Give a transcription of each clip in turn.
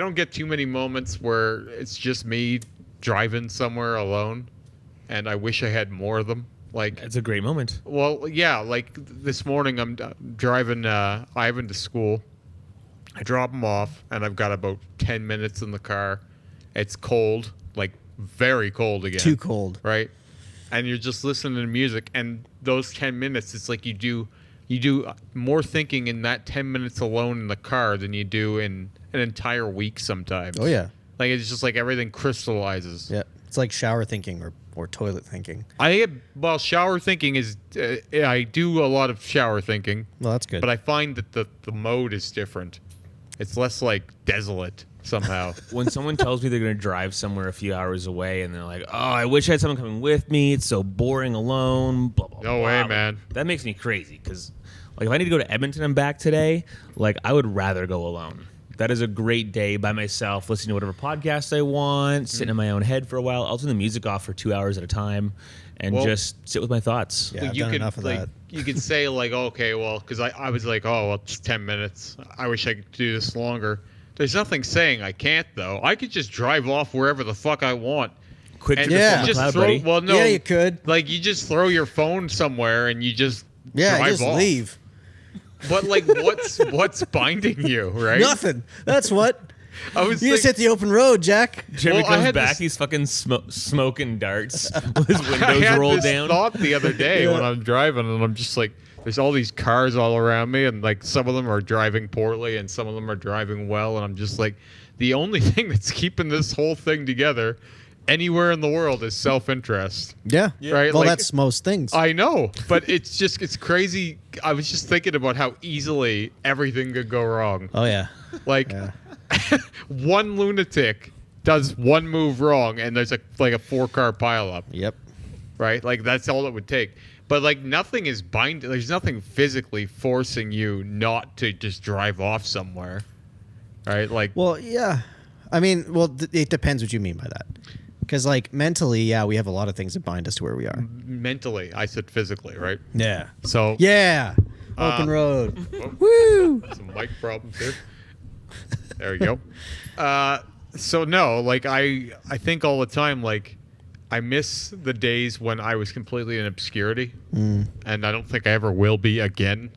don't get too many moments where it's just me driving somewhere alone, and I wish I had more of them. Like, it's a great moment. Well, yeah, like this morning I'm driving Ivan to school. I drop him off, and I've got about 10 minutes in the car. It's cold, like very cold again. Too cold. Right? And you're just listening to music, and those 10 minutes, it's like you do more thinking in that 10 minutes alone in the car than you do in an entire week sometimes. Oh, yeah. Like, it's just like everything crystallizes. Yeah. It's like shower thinking or toilet thinking. Shower thinking is, I do a lot of shower thinking. Well, that's good. But I find that the mode is different. It's less like desolate somehow. When someone tells me they're going to drive somewhere a few hours away and they're like, oh, I wish I had someone coming with me. It's so boring alone. Blah, blah, no blah. way, man. That makes me crazy because, like, if I need to go to Edmonton and back today, like, I would rather go alone. That is a great day by myself, listening to whatever podcast I want, sitting in my own head for a while. I'll turn the music off for 2 hours at a time and just sit with my thoughts. Yeah, I've done enough of that. You could say, like, okay, well, because I was like, oh, well, just 10 minutes. I wish I could do this longer. There's nothing saying I can't, though. I could just drive off wherever the fuck I want. Quick to Yeah. the cloud, buddy. Well, no. Yeah, you could. Like, you just throw your phone somewhere and you just Yeah, drive just off. leave. But, like, what's binding you, right? Nothing. That's what. I was You just hit the open road, Jack. Jeremy Well, I comes had back, this- he's fucking smoking darts with his I windows had rolled this down. thought the other day when I'm driving, and I'm just like, there's all these cars all around me, and like some of them are driving poorly, and some of them are driving well, and I'm just like, the only thing that's keeping this whole thing together anywhere in the world is self-interest. Yeah. Right? Well, Like, that's most things. I know, but it's crazy. I was just thinking about how easily everything could go wrong. Oh, yeah. Like, Yeah. one lunatic does one move wrong, and there's a 4-car pileup. Yep. Right? Like, that's all it would take. But, like, nothing is binding. There's nothing physically forcing you not to just drive off somewhere. Right? Like, Well, yeah. I mean, well, it depends what you mean by that. Because, like, mentally, yeah, we have a lot of things that bind us to where we are. mentally. I said physically, right? Yeah. So, Yeah. Open road. oh, Woo. some mic problems here. There we go. So, no, like, I think all the time, like, I miss the days when I was completely in obscurity. And I don't think I ever will be again.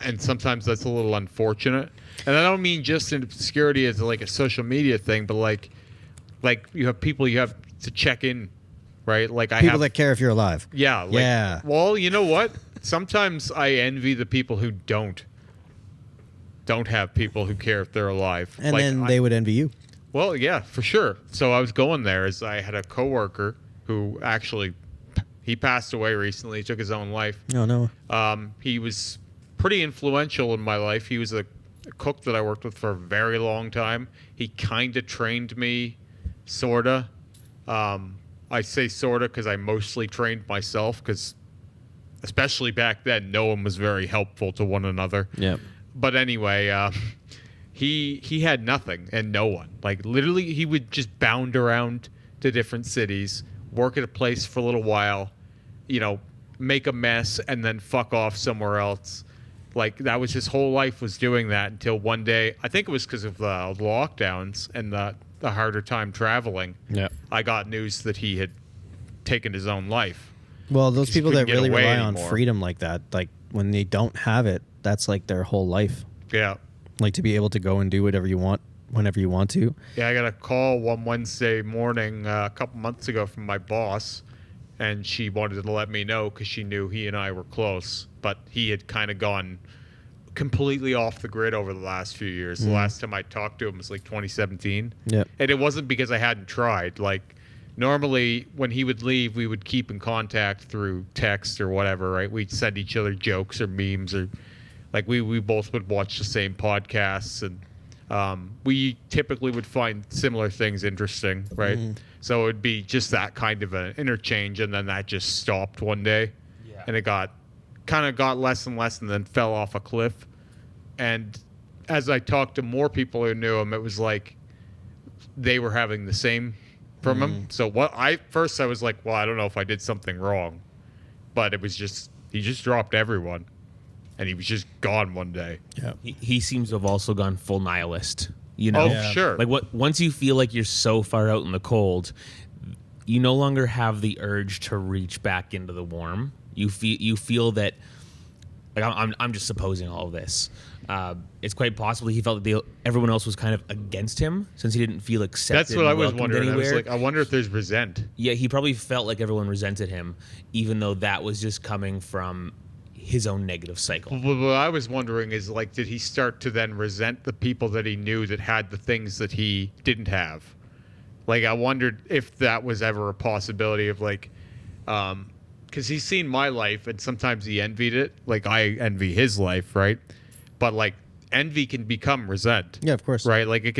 And sometimes that's a little unfortunate. And I don't mean just in obscurity as like a social media thing, but like you have people you have to check in, right? Like People that care if you're alive. yeah, like, Yeah. Well, you know what? Sometimes I envy the people who don't have people who care if they're alive. And Like, then they would envy you. well, yeah, for sure. So I was going there as I had a coworker who actually he passed away recently. He took his own life. Oh, no. He was pretty influential in my life. He was a cook that I worked with for a very long time. He kind of trained me, sorta. I say sorta because I mostly trained myself, because especially back then, no one was very helpful to one another. Yeah. But anyway, he had nothing and no one. Like, literally, he would just bound around to different cities, work at a place for a little while, you know, make a mess, and then fuck off somewhere else. Like, that was his whole life, was doing that, until one day, I think it was because of the lockdowns and the harder time traveling. Yeah. I got news that he had taken his own life. Well, those Just people that couldn't get really away rely on anymore. freedom like that, like when they don't have it, that's like their whole life. Yeah. Like to be able to go and do whatever you want whenever you want to. Yeah, I got a call one Wednesday morning a couple months ago from my boss, and she wanted to let me know because she knew he and I were close, but he had kind of gone completely off the grid over the last few years. The last time I talked to him was like 2017. Yeah. And it wasn't because I hadn't tried. Like, normally when he would leave, we would keep in contact through text or whatever, right? We'd send each other jokes or memes, or like we both would watch the same podcasts, and we typically would find similar things interesting, right? So it would be just that kind of an interchange, and then that just stopped one day. Yeah. And it kind of got less and less, and then fell off a cliff. And as I talked to more people who knew him, it was like they were having the same from him. So I was like, well, I don't know if I did something wrong, but it was just, he just dropped everyone, and he was just gone one day. Yeah. He seems to have also gone full nihilist. You know, Oh, yeah. Sure. Like once you feel like you're so far out in the cold, you no longer have the urge to reach back into the warm. You feel that. Like I'm just supposing all of this. It's quite possible he felt that everyone else was kind of against him since he didn't feel accepted. That's what I was welcomed wondering. anywhere. I was like, I wonder if there's resent. Yeah, he probably felt like everyone resented him, even though that was just coming from his own negative cycle. What I was wondering is, like, did he start to then resent the people that he knew that had the things that he didn't have? Like, I wondered if that was ever a possibility of, like, because he's seen my life and sometimes he envied it. Like, I envy his life, right? But, like, envy can become resent. Yeah, of course. Right? Like, it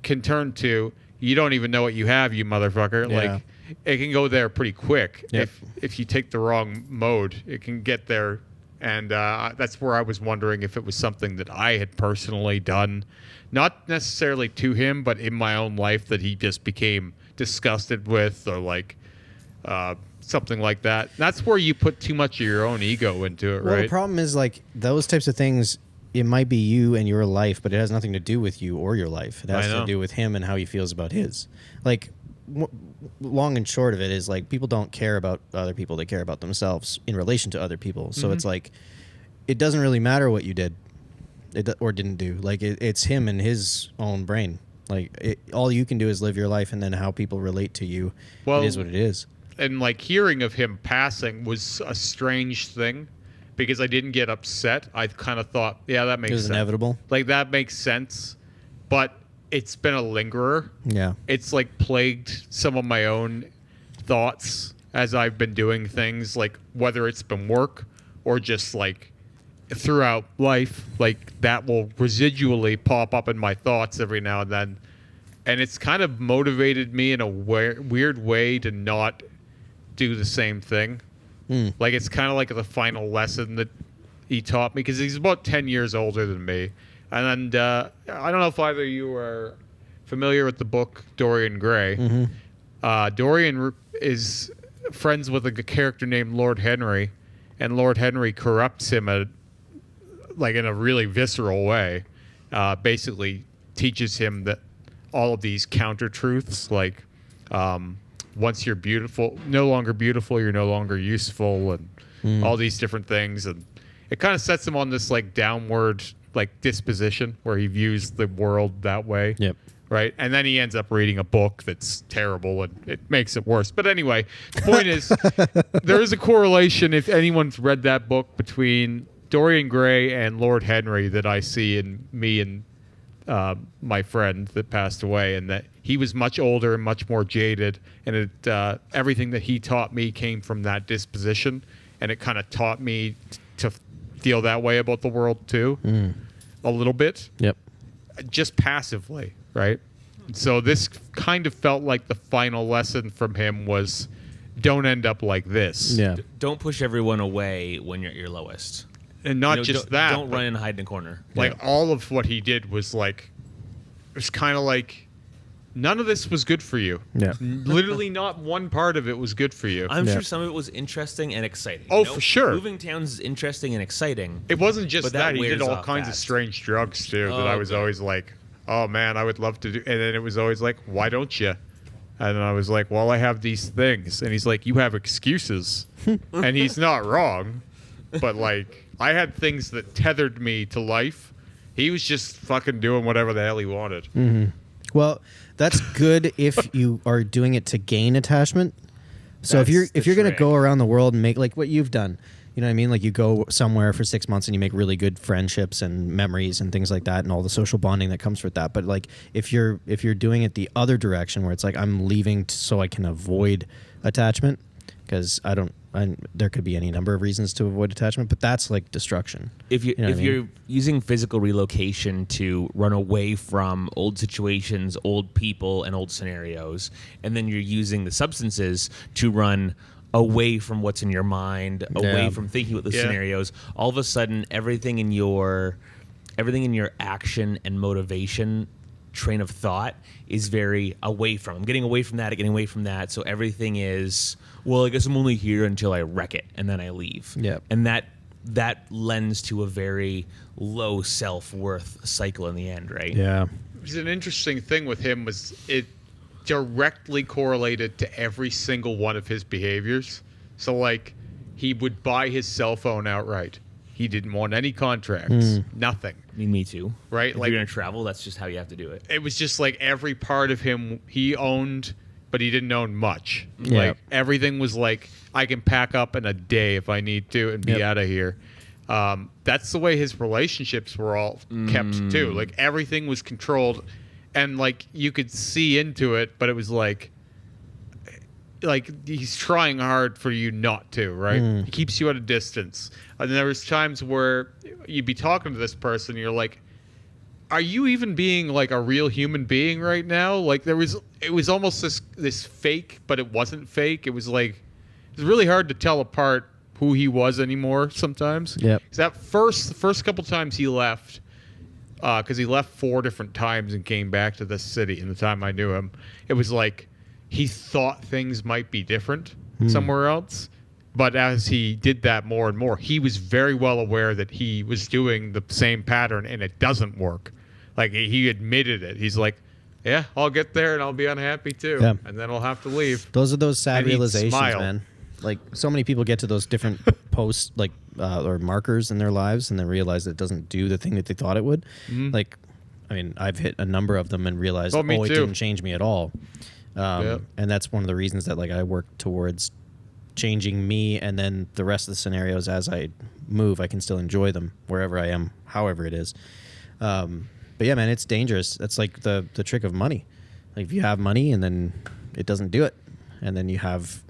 can turn to, you don't even know what you have, you motherfucker. Yeah. Like, it can go there pretty quick. Yep. If you take the wrong mode, it can get there. And that's where I was wondering if it was something that I had personally done, not necessarily to him, but in my own life that he just became disgusted with, or like something like that. That's where you put too much of your own ego into it, Well, right? the problem is, like, those types of things, it might be you and your life, but it has nothing to do with you or your life. It has to do with him and how he feels about his. Like, long and short of it is, like, people don't care about other people. They care about themselves in relation to other people. So it's like, it doesn't really matter what you did or didn't do. Like, it's him and his own brain. Like, all you can do is live your life, and then how people relate to you, it is what it is. And, like, hearing of him passing was a strange thing because I didn't get upset. I kind of thought, yeah, that makes sense. It was inevitable. Like, that makes sense. But it's been a lingerer. Yeah. It's, like, plagued some of my own thoughts as I've been doing things, like, whether it's been work or just, like, throughout life. Like, that will residually pop up in my thoughts every now and then. And it's kind of motivated me in a weird way to not do the same thing. Like, it's kind of like the final lesson that he taught me, because he's about 10 years older than me. And I don't know if either of you are familiar with the book Dorian Gray. Dorian is friends with a character named Lord Henry, and Lord Henry corrupts him in a really visceral way. Basically teaches him that all of these counter truths, like once you're beautiful, no longer beautiful, you're no longer useful, and all these different things. And it kind of sets him on this, like, downward, like, disposition where he views the world that way. Yep. Right. And then he ends up reading a book that's terrible, and it makes it worse. But anyway, the point is, there is a correlation, if anyone's read that book, between Dorian Gray and Lord Henry that I see in me and my friend that passed away, and that he was much older and much more jaded, and everything that he taught me came from that disposition, and it kind of taught me to feel that way about the world too, a little bit. Yep. Just passively, right? So this kind of felt like the final lesson from him was, don't end up like this. Yeah. Don't push everyone away when you're at your lowest. And not just that. Don't run and hide in a corner. Like, all of what he did was, like, it was kind of like, none of this was good for you. Yeah. Literally not one part of it was good for you. I'm sure some of it was interesting and exciting. Oh, for sure. Moving towns is interesting and exciting. It wasn't just But that. that He did wears all off kinds of fast. strange drugs, too, that I was always like, oh, man, I would love to do. And then it was always like, why don't you? And I was like, well, I have these things. And he's like, you have excuses. And he's not wrong. But, like, I had things that tethered me to life. He was just fucking doing whatever the hell he wanted. Well, that's good if you are doing it to gain attachment. So if you're going to go around the world and make, like, what you've done, you know what I mean? Like, you go somewhere for 6 months and you make really good friendships and memories and things like that, and all the social bonding that comes with that. But, like, if you're doing it the other direction, where it's like, I'm leaving so I can avoid attachment, because there could be any number of reasons to avoid attachment, but that's like destruction. If you're using physical relocation to run away from old situations, old people, and old scenarios, and then you're using the substances to run away from what's in your mind, away from thinking about the scenarios, all of a sudden everything in your action and motivation train of thought is very away from. I'm getting away from that, getting away from that. So everything is, well, I guess I'm only here until I wreck it and then I leave. Yeah. And that lends to a very low self-worth cycle in the end, right? Yeah. was an interesting thing with him was it directly correlated to every single one of his behaviors. So like he would buy his cell phone outright. He didn't want any contracts, nothing. I mean, me too. Right? If Like you're gonna travel, that's just how you have to do it. it was just like every part of him he owned, but he didn't own much. Yeah. Like everything was like, I can pack up in a day if I need to and be out of here. That's the way his relationships were all kept too. Like everything was controlled, and like you could see into it, but it was like he's trying hard for you not to, right? He keeps you at a distance. And there was times where you'd be talking to this person, and you're like, are you even being like a real human being right now? Like it was almost this fake, but it wasn't fake. It was like, it was really hard to tell apart who he was anymore sometimes. Yep. 'Cause the first couple times he left, because he left 4 different times and came back to this city in the time I knew him, it was like he thought things might be different somewhere else. But as he did that more and more, he was very well aware that he was doing the same pattern and it doesn't work. Like he admitted it. He's like, yeah, I'll get there and I'll be unhappy too. Yeah. And then I'll have to leave. Those are those sad And he'd realizations, smile. man. Like so many people get to those different posts, like or markers in their lives, and then realize that it doesn't do the thing that they thought it would. Like, I mean, I've hit a number of them and realized, Oh, me it too. didn't change me at all. Yep. And that's one of the reasons that like I work towards changing me, and then the rest of the scenarios as I move, I can still enjoy them wherever I am, however it is. But yeah, man, it's dangerous. That's like the trick of money. Like if you have money and then it doesn't do it, and then you have,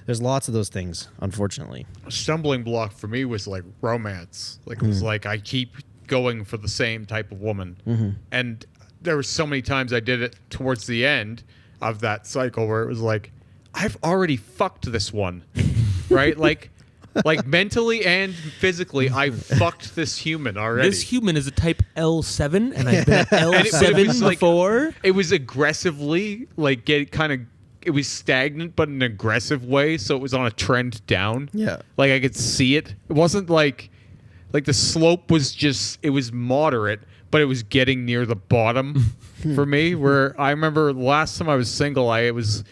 there's lots of those things, unfortunately. A stumbling block for me was like romance. Like it was like I keep going for the same type of woman. And there were so many times I did it towards the end of that cycle where it was like, I've already fucked this one. Right? Like mentally and physically, I fucked this human already. This human is a type L7, and I've been at And L7 it was like- before. It was aggressively like it was stagnant, but in an aggressive way. So it was on a trend down. Yeah. Like I could see it. It wasn't like the slope was just, it was moderate, but it was getting near the bottom for me. Where I remember last time I was single, I was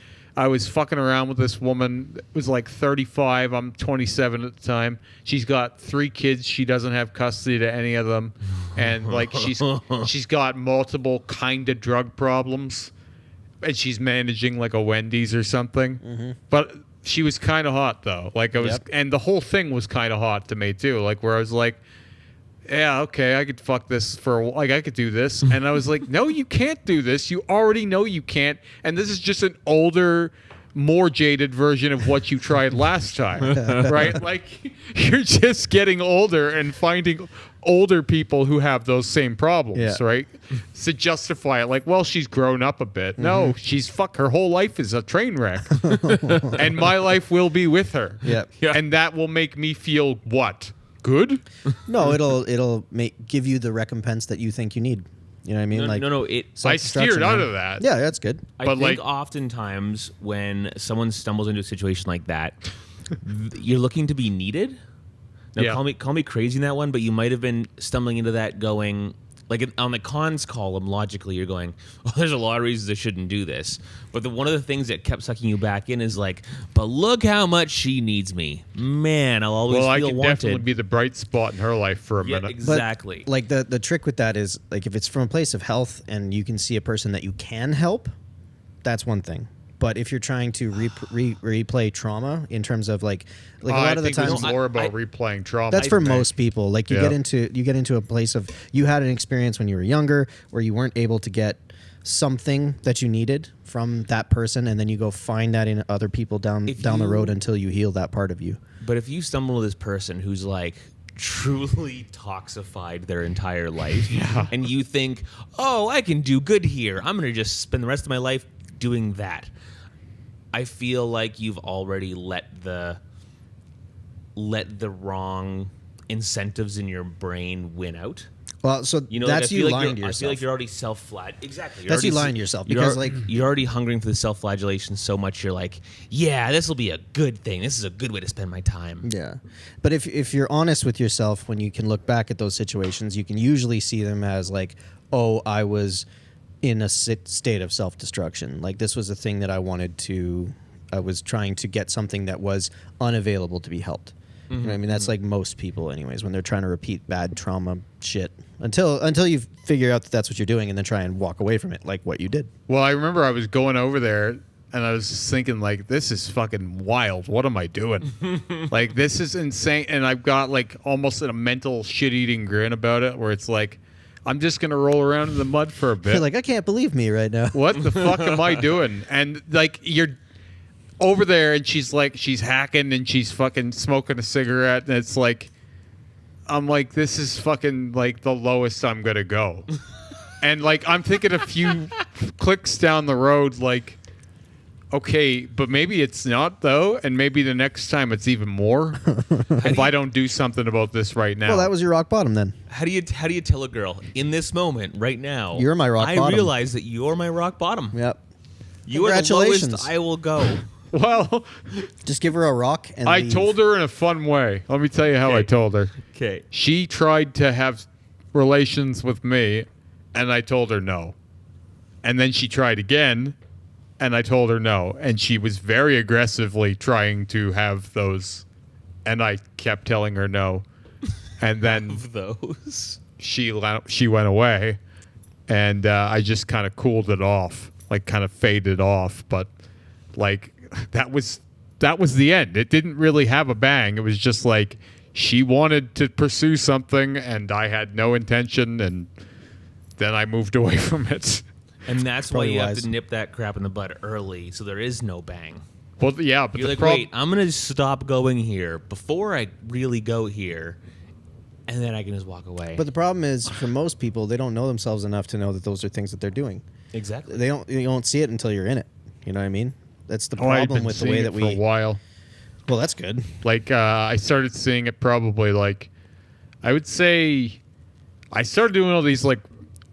fucking around with this woman. It was like 35. I'm 27 at the time. She's got 3 kids. She doesn't have custody to any of them. And like she's got multiple kind of drug problems. And she's managing like a Wendy's or something. But she was kind of hot though. Like I was, Yep. and the whole thing was kind of hot to me too. Like where I was like, yeah, okay, I could fuck this I could do this. And I was like, no, you can't do this. You already know you can't. And this is just an older, more jaded version of what you tried last time, right? Like you're just getting older and finding older people who have those same problems, Yeah. right? To justify it, like, well, she's grown up a bit. No, her whole life is a train wreck. And my life will be with her. Yeah. And that will make me feel what? Good? No, it'll give you the recompense that you think you need. You know what I mean? No. I self-destruction, steered out man. of that. Yeah, that's good. I But, think like- oftentimes when someone stumbles into a situation like that, you're looking to be needed. Now, Yeah. call me crazy in that one, but you might have been stumbling into that going, like on the cons column, logically, you're going, oh, there's a lot of reasons I shouldn't do this. But one of the things that kept sucking you back in is like, but look how much she needs me. Man, I'll always Well, I feel can wanted. definitely be the bright spot in her life for a Yeah, minute. exactly. Like the trick with that is like if it's from a place of health and you can see a person that you can help, that's one thing. But if you're trying to replay trauma in terms of like a lot of the I think times it's more about I- replaying trauma. that's for most people. Like you Yeah. get into a place of you had an experience when you were younger where you weren't able to get something that you needed from that person, and then you go find that in other people down the road until you heal that part of you. But if you stumble to this person who's like truly toxified their entire life, and you think, oh, I can do good here, I'm going to just spend the rest of my life doing that, I feel like you've already let the wrong incentives in your brain win out. Well, so You know, like, that's I you feel like lying to you're- I feel yourself. like you're already self-flag. Exactly. That's you lying to yourself, because, like- you're already hungering for the self-flagellation so much. You're like, yeah, this will be a good thing. This is a good way to spend my time. Yeah. But if you're honest with yourself, when you can look back at those situations, you can usually see them as like, oh, I was in a state of self-destruction. Like this was a thing that I was trying to get something that was unavailable to be helped. You know what I mean? That's like most people anyways, when they're trying to repeat bad trauma shit until you figure out that that's what you're doing and then try and walk away from it like what you did. Well, I remember I was going over there and I was just thinking like, this is fucking wild. What am I doing? Like, this is insane. And I've got like almost a mental shit-eating grin about it where it's like, I'm just going to roll around in the mud for a bit. You're like, I can't believe me right now. What the fuck am I doing? And like, you're over there and she's hacking and she's fucking smoking a cigarette. And it's like, I'm like, this is fucking like the lowest I'm going to go. And like, I'm thinking a few clicks down the road, like, okay, but maybe it's not though, and maybe the next time it's even more. If I don't do something about this right now. Well, that was your rock bottom then. How do you tell a girl in this moment right now? You're my rock bottom. I realize that you're my rock bottom. Yep. You are the Congratulations. lowest I will go. Well, just give her a rock and I leave. told her in a fun way. Let me tell you how I told her. Okay. She tried to have relations with me, and I told her no. And then she tried again, and I told her no. And she was very aggressively trying to have those, and I kept telling her no. And then Of those. she went away, and I just kind of cooled it off, like kind of faded off. But like that was the end. It didn't really have a bang. It was just like she wanted to pursue something, and I had no intention, and then I moved away from it. And that's why Probably you wise. have to nip that crap in the bud early, so there is no bang. Well, yeah, but You're the like, problem. wait, I'm gonna stop going here before I really go here, and then I can just walk away. But the problem is, for most people, they don't know themselves enough to know that those are things that they're doing. exactly. You don't see it until you're in it. You know what I mean? That's the I've problem been with the seeing way it that for a while. Well, that's good. Like I started seeing it probably like, I would say, I started doing all these like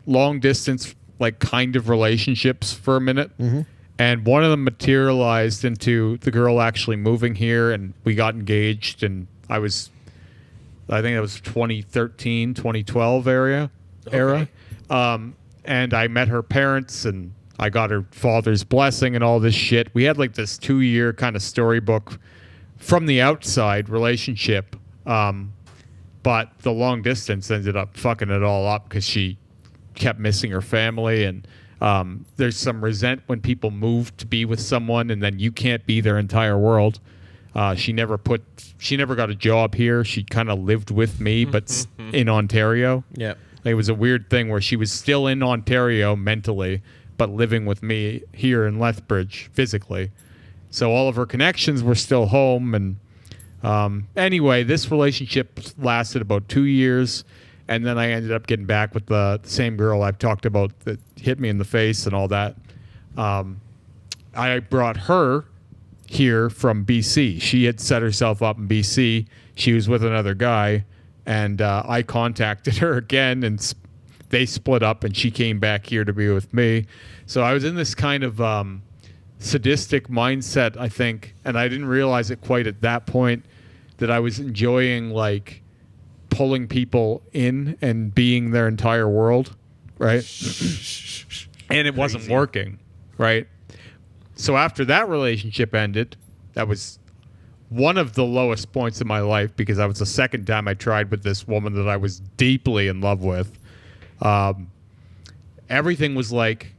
long distance like kind of relationships for a minute, and one of them materialized into the girl actually moving here, and we got engaged, and I think that was 2013, 2012 era. And I met her parents, and I got her father's blessing and all this shit. We had like this 2-year kind of storybook from the outside relationship. But the long distance ended up fucking it all up because she kept missing her family. And there's some resent when people move to be with someone and then you can't be their entire world. She never got a job here. She kind of lived with me, but in Ontario. Yeah. It was a weird thing where she was still in Ontario mentally, but living with me here in Lethbridge physically. So all of her connections were still home. And anyway, this relationship lasted about 2 years. And then I ended up getting back with the same girl I've talked about that hit me in the face and all that. I brought her here from BC. She had set herself up in BC. She was with another guy. And I contacted her again, and they split up, and she came back here to be with me. So I was in this kind of sadistic mindset, I think, and I didn't realize it quite at that point that I was enjoying, like, pulling people in and being their entire world, right? And it wasn't working, right? So after that relationship ended, that was one of the lowest points in my life because that was the second time I tried with this woman that I was deeply in love with. Everything was like,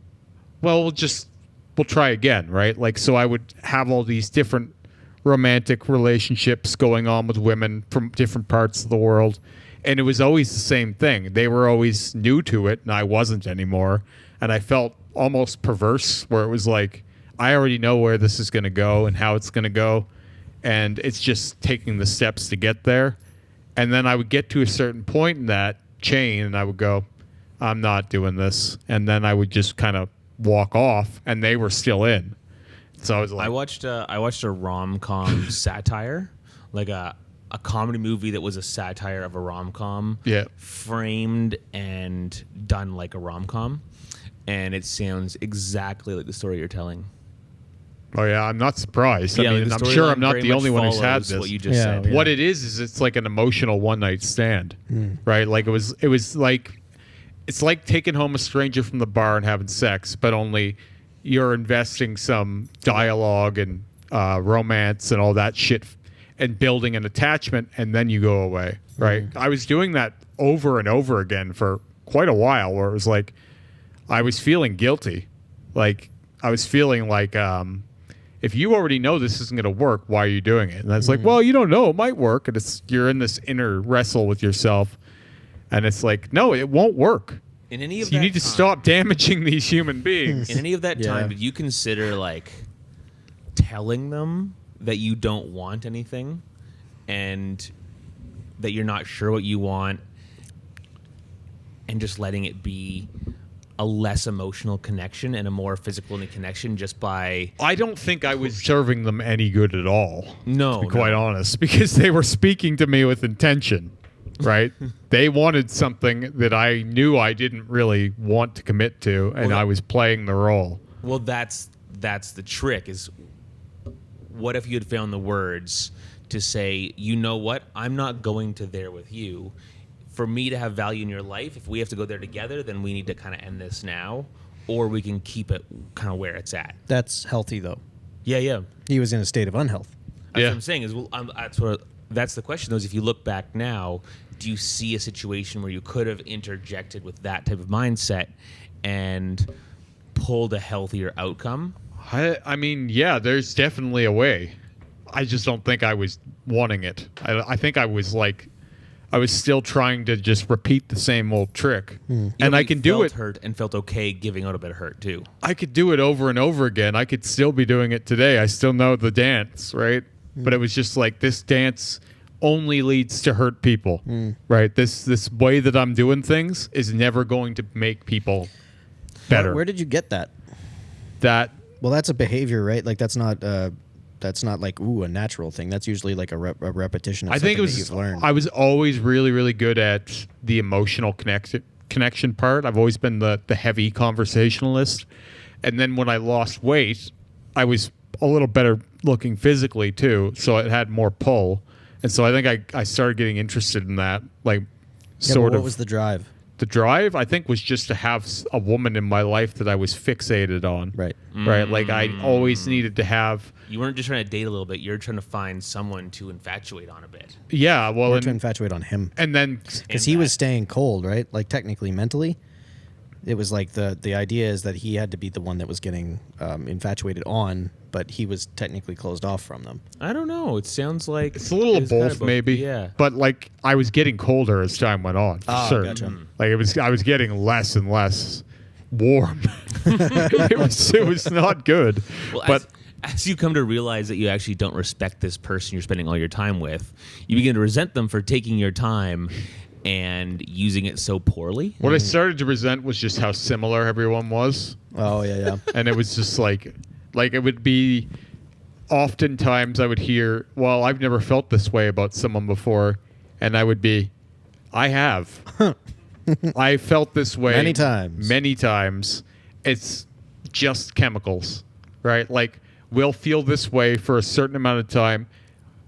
well, we'll try again, right? Like, so I would have all these different romantic relationships going on with women from different parts of the world. And it was always the same thing. They were always new to it, and I wasn't anymore. And I felt almost perverse where it was like, I already know where this is going to go and how it's going to go. And it's just taking the steps to get there. And then I would get to a certain point in that chain, and I would go, I'm not doing this. And then I would just kind of walk off, and they were still in. So I was like, I watched a rom-com satire, like a comedy movie that was a satire of a rom-com, framed and done like a rom-com, and it sounds exactly like the story you're telling. oh yeah, I'm not surprised. Yeah, I mean, like the I'm sure storyline I'm not very the much only one who's had follows this. what you just Yeah, said. yeah. What it is it's like an emotional one-night stand, right? Like it was like it's like taking home a stranger from the bar and having sex, but only you're investing some dialogue and romance and all that shit and building an attachment, and then you go away, right? I was doing that over and over again for quite a while, where it was like I was feeling guilty. Like I was feeling like if you already know this isn't going to work, why are you doing it? And that's like, well, you don't know, it might work. And you're in this inner wrestle with yourself. And it's like, no, it won't work. In any of so you need to stop damaging these human beings. In any of that time, did you consider like telling them that you don't want anything and that you're not sure what you want and just letting it be a less emotional connection and a more physical connection just by... I don't think I was serving them any good at all. No. To be quite honest, because they were speaking to me with intention. Right? They wanted something that I knew I didn't really want to commit to, and I was playing the role. Well, that's the trick is what if you had found the words to say, you know what, I'm not going to there with you. For me to have value in your life, if we have to go there together, then we need to kind of end this now, or we can keep it kind of where it's at. That's healthy, though. Yeah. He was in a state of unhealth. That's what I'm saying is, that's the question, though, is if you look back now, do you see a situation where you could have interjected with that type of mindset and pulled a healthier outcome? I mean, yeah, there's definitely a way. I just don't think I was wanting it. I think I was still trying to just repeat the same old trick. And I can do it. Hurt and felt okay giving out a bit of hurt too. I could do it over and over again. I could still be doing it today. I still know the dance, right? But it was just like this dance only leads to hurt people, right? This way that I'm doing things is never going to make people better. Where did you get that? Well, that's a behavior, right? Like that's not like a natural thing. That's usually like a repetition of something that you've learned. I was always really, really good at the emotional connection part. I've always been the heavy conversationalist. And then when I lost weight, I was a little better looking physically too, so it had more pull. And so I think I started getting interested in that, like what was the drive? The drive, I think, was just to have a woman in my life that I was fixated on. Right. Right. Like I always needed to have. You weren't just trying to date a little bit. You're trying to find someone to infatuate on a bit. Yeah. Well, to infatuate on him. And then because he was staying cold, right? Like technically, mentally, it was like the idea is that he had to be the one that was getting infatuated on, but he was technically closed off from them. I don't know. It sounds like it's a little of both, maybe. Yeah. But like I was getting colder as time went on. Oh, gotcha. Like I was getting less and less warm. it was not good. Well, but as you come to realize that you actually don't respect this person you're spending all your time with, you begin to resent them for taking your time and using it so poorly. What I started to resent was just how similar everyone was. Oh, yeah. And it was just like it would be oftentimes I would hear, well, I've never felt this way about someone before. And I would be, I have. I felt this way many times. It's just chemicals, right? Like we'll feel this way for a certain amount of time.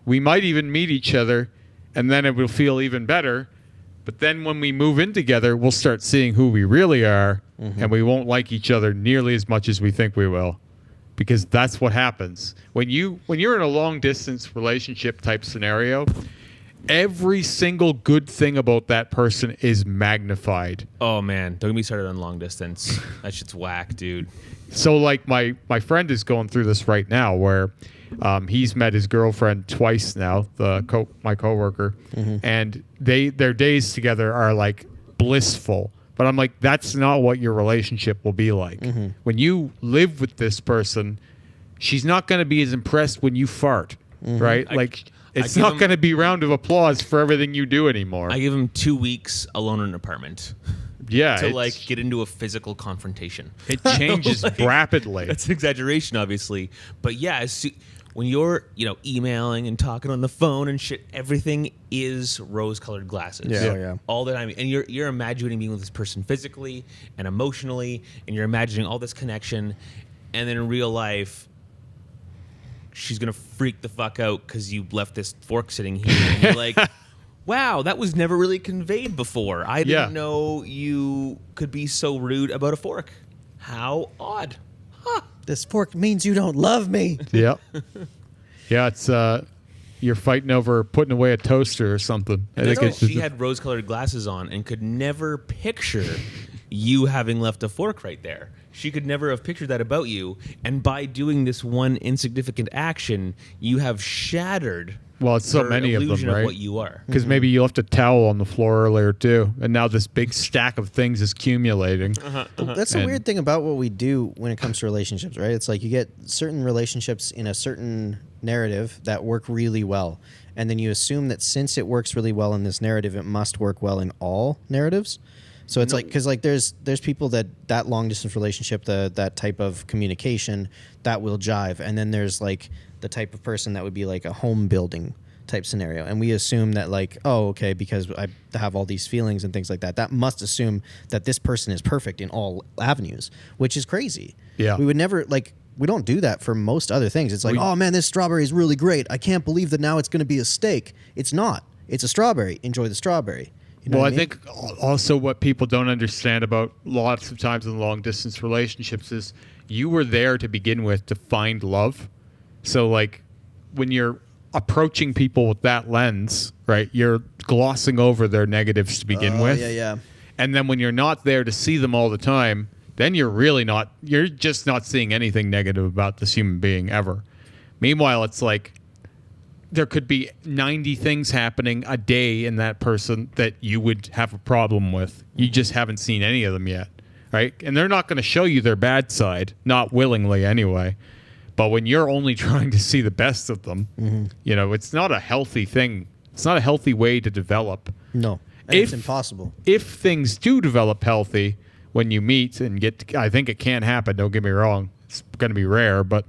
We might even meet each other and then it will feel even better. But then when we move in together, we'll start seeing who we really are, and we won't like each other nearly as much as we think we will, because that's what happens. When you're in a long-distance relationship type scenario, every single good thing about that person is magnified. Oh, man. Don't get me started on long distance. That shit's whack, dude. So, like, my friend is going through this right now where he's met his girlfriend twice now, my coworker, and their days together are like blissful. But I'm like, that's not what your relationship will be like. When you live with this person, she's not going to be as impressed when you fart, right? It's not going to be round of applause for everything you do anymore. I give him 2 weeks alone in an apartment. Yeah, to get into a physical confrontation. It changes rapidly. That's an exaggeration, obviously, but yeah, when you're emailing and talking on the phone and shit, everything is rose-colored glasses. Yeah. All the time, and you're imagining being with this person physically and emotionally, and you're imagining all this connection, and then in real life, she's gonna freak the fuck out because you left this fork sitting here. And you're like, wow, that was never really conveyed before. I didn't know you could be so rude about a fork. How odd. Huh. This fork means you don't love me. Yeah. Yeah, it's you're fighting over putting away a toaster or something. She had rose-colored glasses on and could never picture you having left a fork right there. She could never have pictured that about you. And by doing this one insignificant action, you have shattered it's so her many of them, illusion right? of what you are. Because maybe you left a towel on the floor earlier too, and now this big stack of things is accumulating. That's the weird thing about what we do when it comes to relationships, right? It's like you get certain relationships in a certain narrative that work really well, and then you assume that since it works really well in this narrative, it must work well in all narratives. So it's like, because like there's people that long distance relationship, that type of communication that will jive, and then there's like the type of person that would be like a home building type scenario, and we assume that like, oh, okay, because I have all these feelings and things like that, that must assume that this person is perfect in all avenues, which is crazy. Yeah, we would never like. We don't do that for most other things. It's like, oh man, this strawberry is really great. I can't believe that now it's going to be a steak. It's not. It's a strawberry. Enjoy the strawberry. You know well, what I mean? think also what people don't understand about lots of times in long distance relationships is you were there to begin with to find love. So like when you're approaching people with that lens, right, you're glossing over their negatives to begin with. Yeah. And then when you're not there to see them all the time, then you're just not seeing anything negative about this human being ever. Meanwhile, it's like there could be 90 things happening a day in that person that you would have a problem with. You just haven't seen any of them yet, right? And they're not going to show you their bad side, not willingly anyway. But when you're only trying to see the best of them, it's not a healthy thing. It's not a healthy way to develop. No, it's impossible. If things do develop healthy when you meet and I think it can happen, don't get me wrong. It's going to be rare, but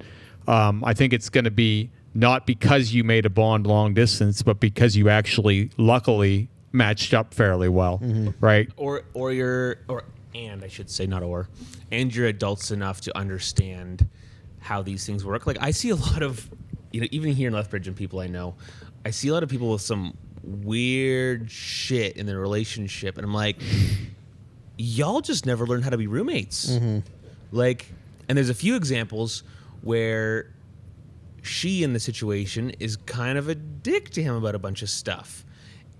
I think it's going to be not because you made a bond long distance, but because you actually luckily matched up fairly well, right? And I should say not and you're adults enough to understand how these things work. Like I see a lot of, even here in Lethbridge and people I know, I see a lot of people with some weird shit in their relationship, and I'm like, y'all just never learned how to be roommates. Like, and there's a few examples where she in the situation is kind of a dick to him about a bunch of stuff,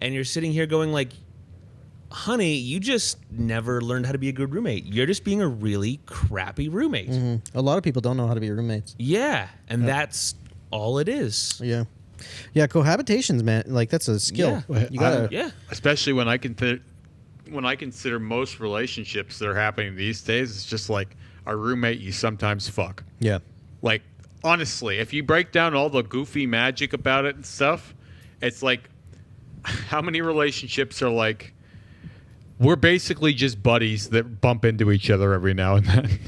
and you're sitting here going like, honey, you just never learned how to be a good roommate. You're just being a really crappy roommate. A lot of people don't know how to be roommates. Yeah, and that's all it is. Yeah, cohabitations, man, like that's a skill. You gotta, especially when I consider most relationships that are happening these days, it's just like a roommate you sometimes fuck. Yeah. Like, honestly, if you break down all the goofy magic about it and stuff, it's like, how many relationships are like, we're basically just buddies that bump into each other every now and then.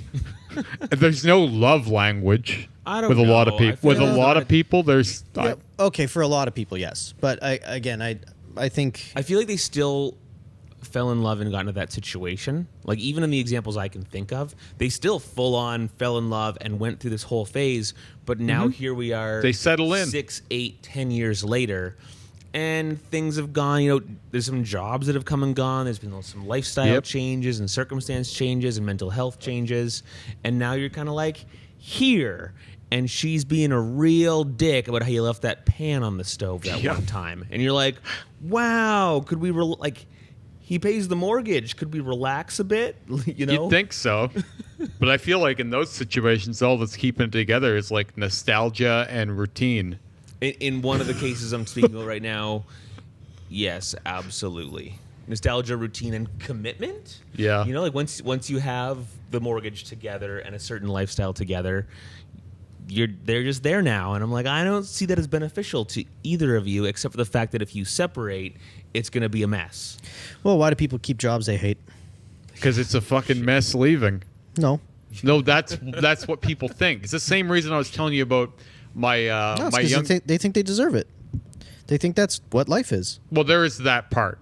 There's no love language with a lot of people. With a lot of people, there's... okay, for a lot of people, yes. But I think... I feel like they still fell in love and got into that situation. Like, even in the examples I can think of, they still full on fell in love and went through this whole phase. But now here we are. They settle in 6, 8, 10 years later, and things have gone. There's some jobs that have come and gone. There's been some lifestyle changes and circumstance changes and mental health changes. And now you're kind of like here. And she's being a real dick about how you left that pan on the stove that one time. And you're like, wow, could we he pays the mortgage. Could we relax a bit? You'd think so. But I feel like in those situations, all that's keeping it together is like nostalgia and routine. In one of the cases I'm speaking about right now, yes, absolutely. Nostalgia, routine, and commitment. Yeah. Like once you have the mortgage together and a certain lifestyle together, they're just there now. And I'm like, I don't see that as beneficial to either of you, except for the fact that if you separate, it's going to be a mess. Well, why do people keep jobs they hate? Because it's a fucking mess leaving. No, that's what people think. It's the same reason I was telling you about my my young. They think they deserve it. They think that's what life is. Well, there is that part.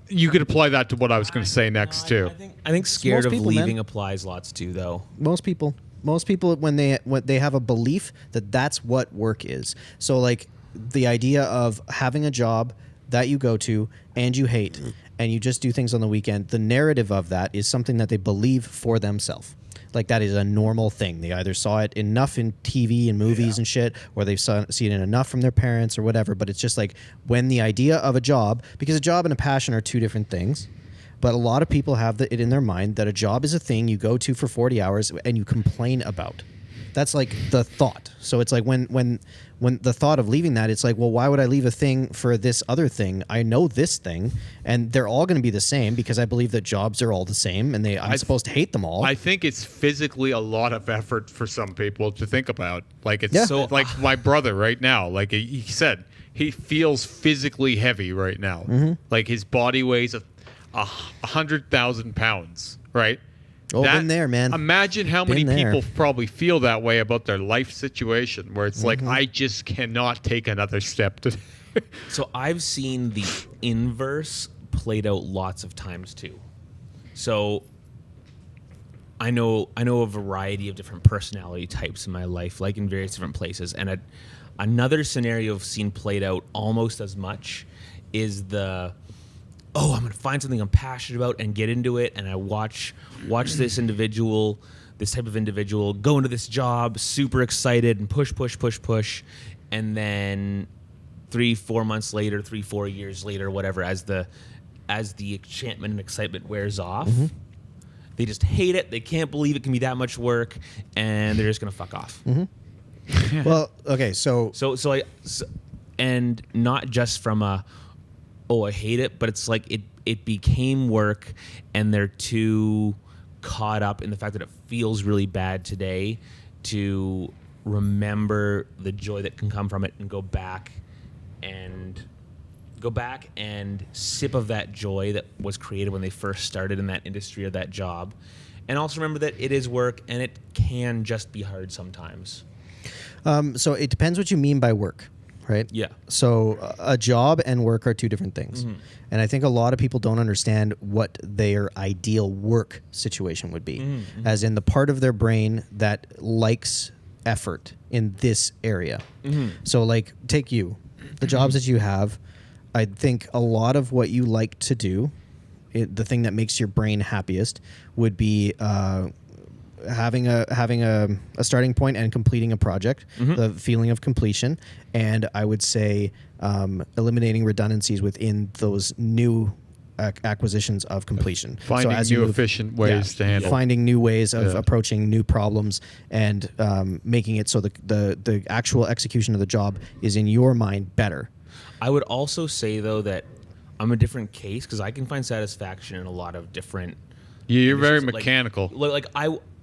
You could apply that to what I was going to say next too. I think scared of leaving applies lots too, though. Most people when they have a belief that that's what work is. So like the idea of having a job, that you go to and you hate, and you just do things on the weekend, the narrative of that is something that they believe for themselves. Like, that is a normal thing. They either saw it enough in TV and movies and shit, or they've seen it enough from their parents or whatever. But it's just like, when the idea of a job, because a job and a passion are two different things, but a lot of people have it in their mind that a job is a thing you go to for 40 hours and you complain about. That's like the thought. So it's like when the thought of leaving that, it's like, well, why would I leave a thing for this other thing? I know this thing, and they're all going to be the same because I believe that jobs are all the same, and I'm supposed to hate them all. I think it's physically a lot of effort for some people to think about. Like, it's so like my brother right now, like he said, he feels physically heavy right now. Mm-hmm. Like, his body weighs 100,000 pounds, right? Oh, been there, man. Imagine how many people probably feel that way about their life situation, where it's like, I just cannot take another step to. So I've seen the inverse played out lots of times too. So I know a variety of different personality types in my life, like in various different places, and another scenario I've seen played out almost as much is I'm going to find something I'm passionate about and get into it. And I watch this type of individual go into this job, super excited and push. And then 3-4 months later, 3-4 years later, whatever, as the enchantment and excitement wears off, they just hate it. They can't believe it can be that much work, and they're just going to fuck off. Mm-hmm. Well, okay. So and not just from I hate it, but it's like it became work, and they're too caught up in the fact that it feels really bad today to remember the joy that can come from it and go back and sip of that joy that was created when they first started in that industry or that job. And also remember that it is work, and it can just be hard sometimes. So it depends what you mean by work. Right? Yeah. So a job and work are two different things. Mm-hmm. And I think a lot of people don't understand what their ideal work situation would be, as in the part of their brain that likes effort in this area. Mm-hmm. So, like, take you, the jobs that you have, I think a lot of what you like to do, the thing that makes your brain happiest would be having a starting point and completing a project, the feeling of completion, and I would say eliminating redundancies within those new acquisitions of completion. Finding efficient ways to handle. Finding new ways of approaching new problems, and making it so the actual execution of the job is in your mind better. I would also say, though, that I'm a different case because I can find satisfaction in a lot of different. Yeah, you're very mechanical.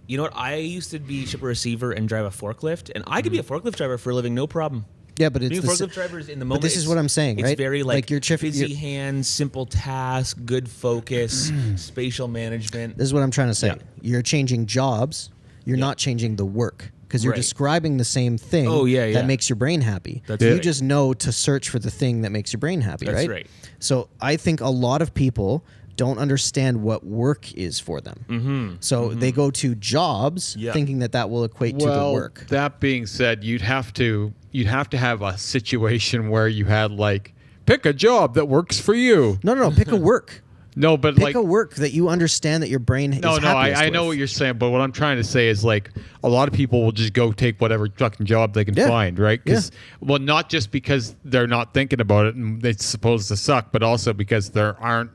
You know what? I used to be shipper receiver and drive a forklift, and I could be a forklift driver for a living, no problem. Yeah, but it's forklift drivers in the moment. But this is what I'm saying, right? It's very your busy hands, simple task, good focus, spatial management. This is what I'm trying to say. Yeah. You're changing jobs. You're not changing the work, because you're describing the same thing that makes your brain happy. You just know to search for the thing that makes your brain happy, That's right? right. So I think a lot of people don't understand what work is for them. So they go to jobs thinking that will equate to the work. That being said, you'd have to have a situation where you had, like, pick a job that works for you. No, pick a work. No, but pick a work that you understand that your brain is happiest I know with. what you're saying, but what I'm trying to say is, like, a lot of people will just go take whatever fucking job they can find, right? Well, not just because they're not thinking about it and it's supposed to suck, but also because there aren't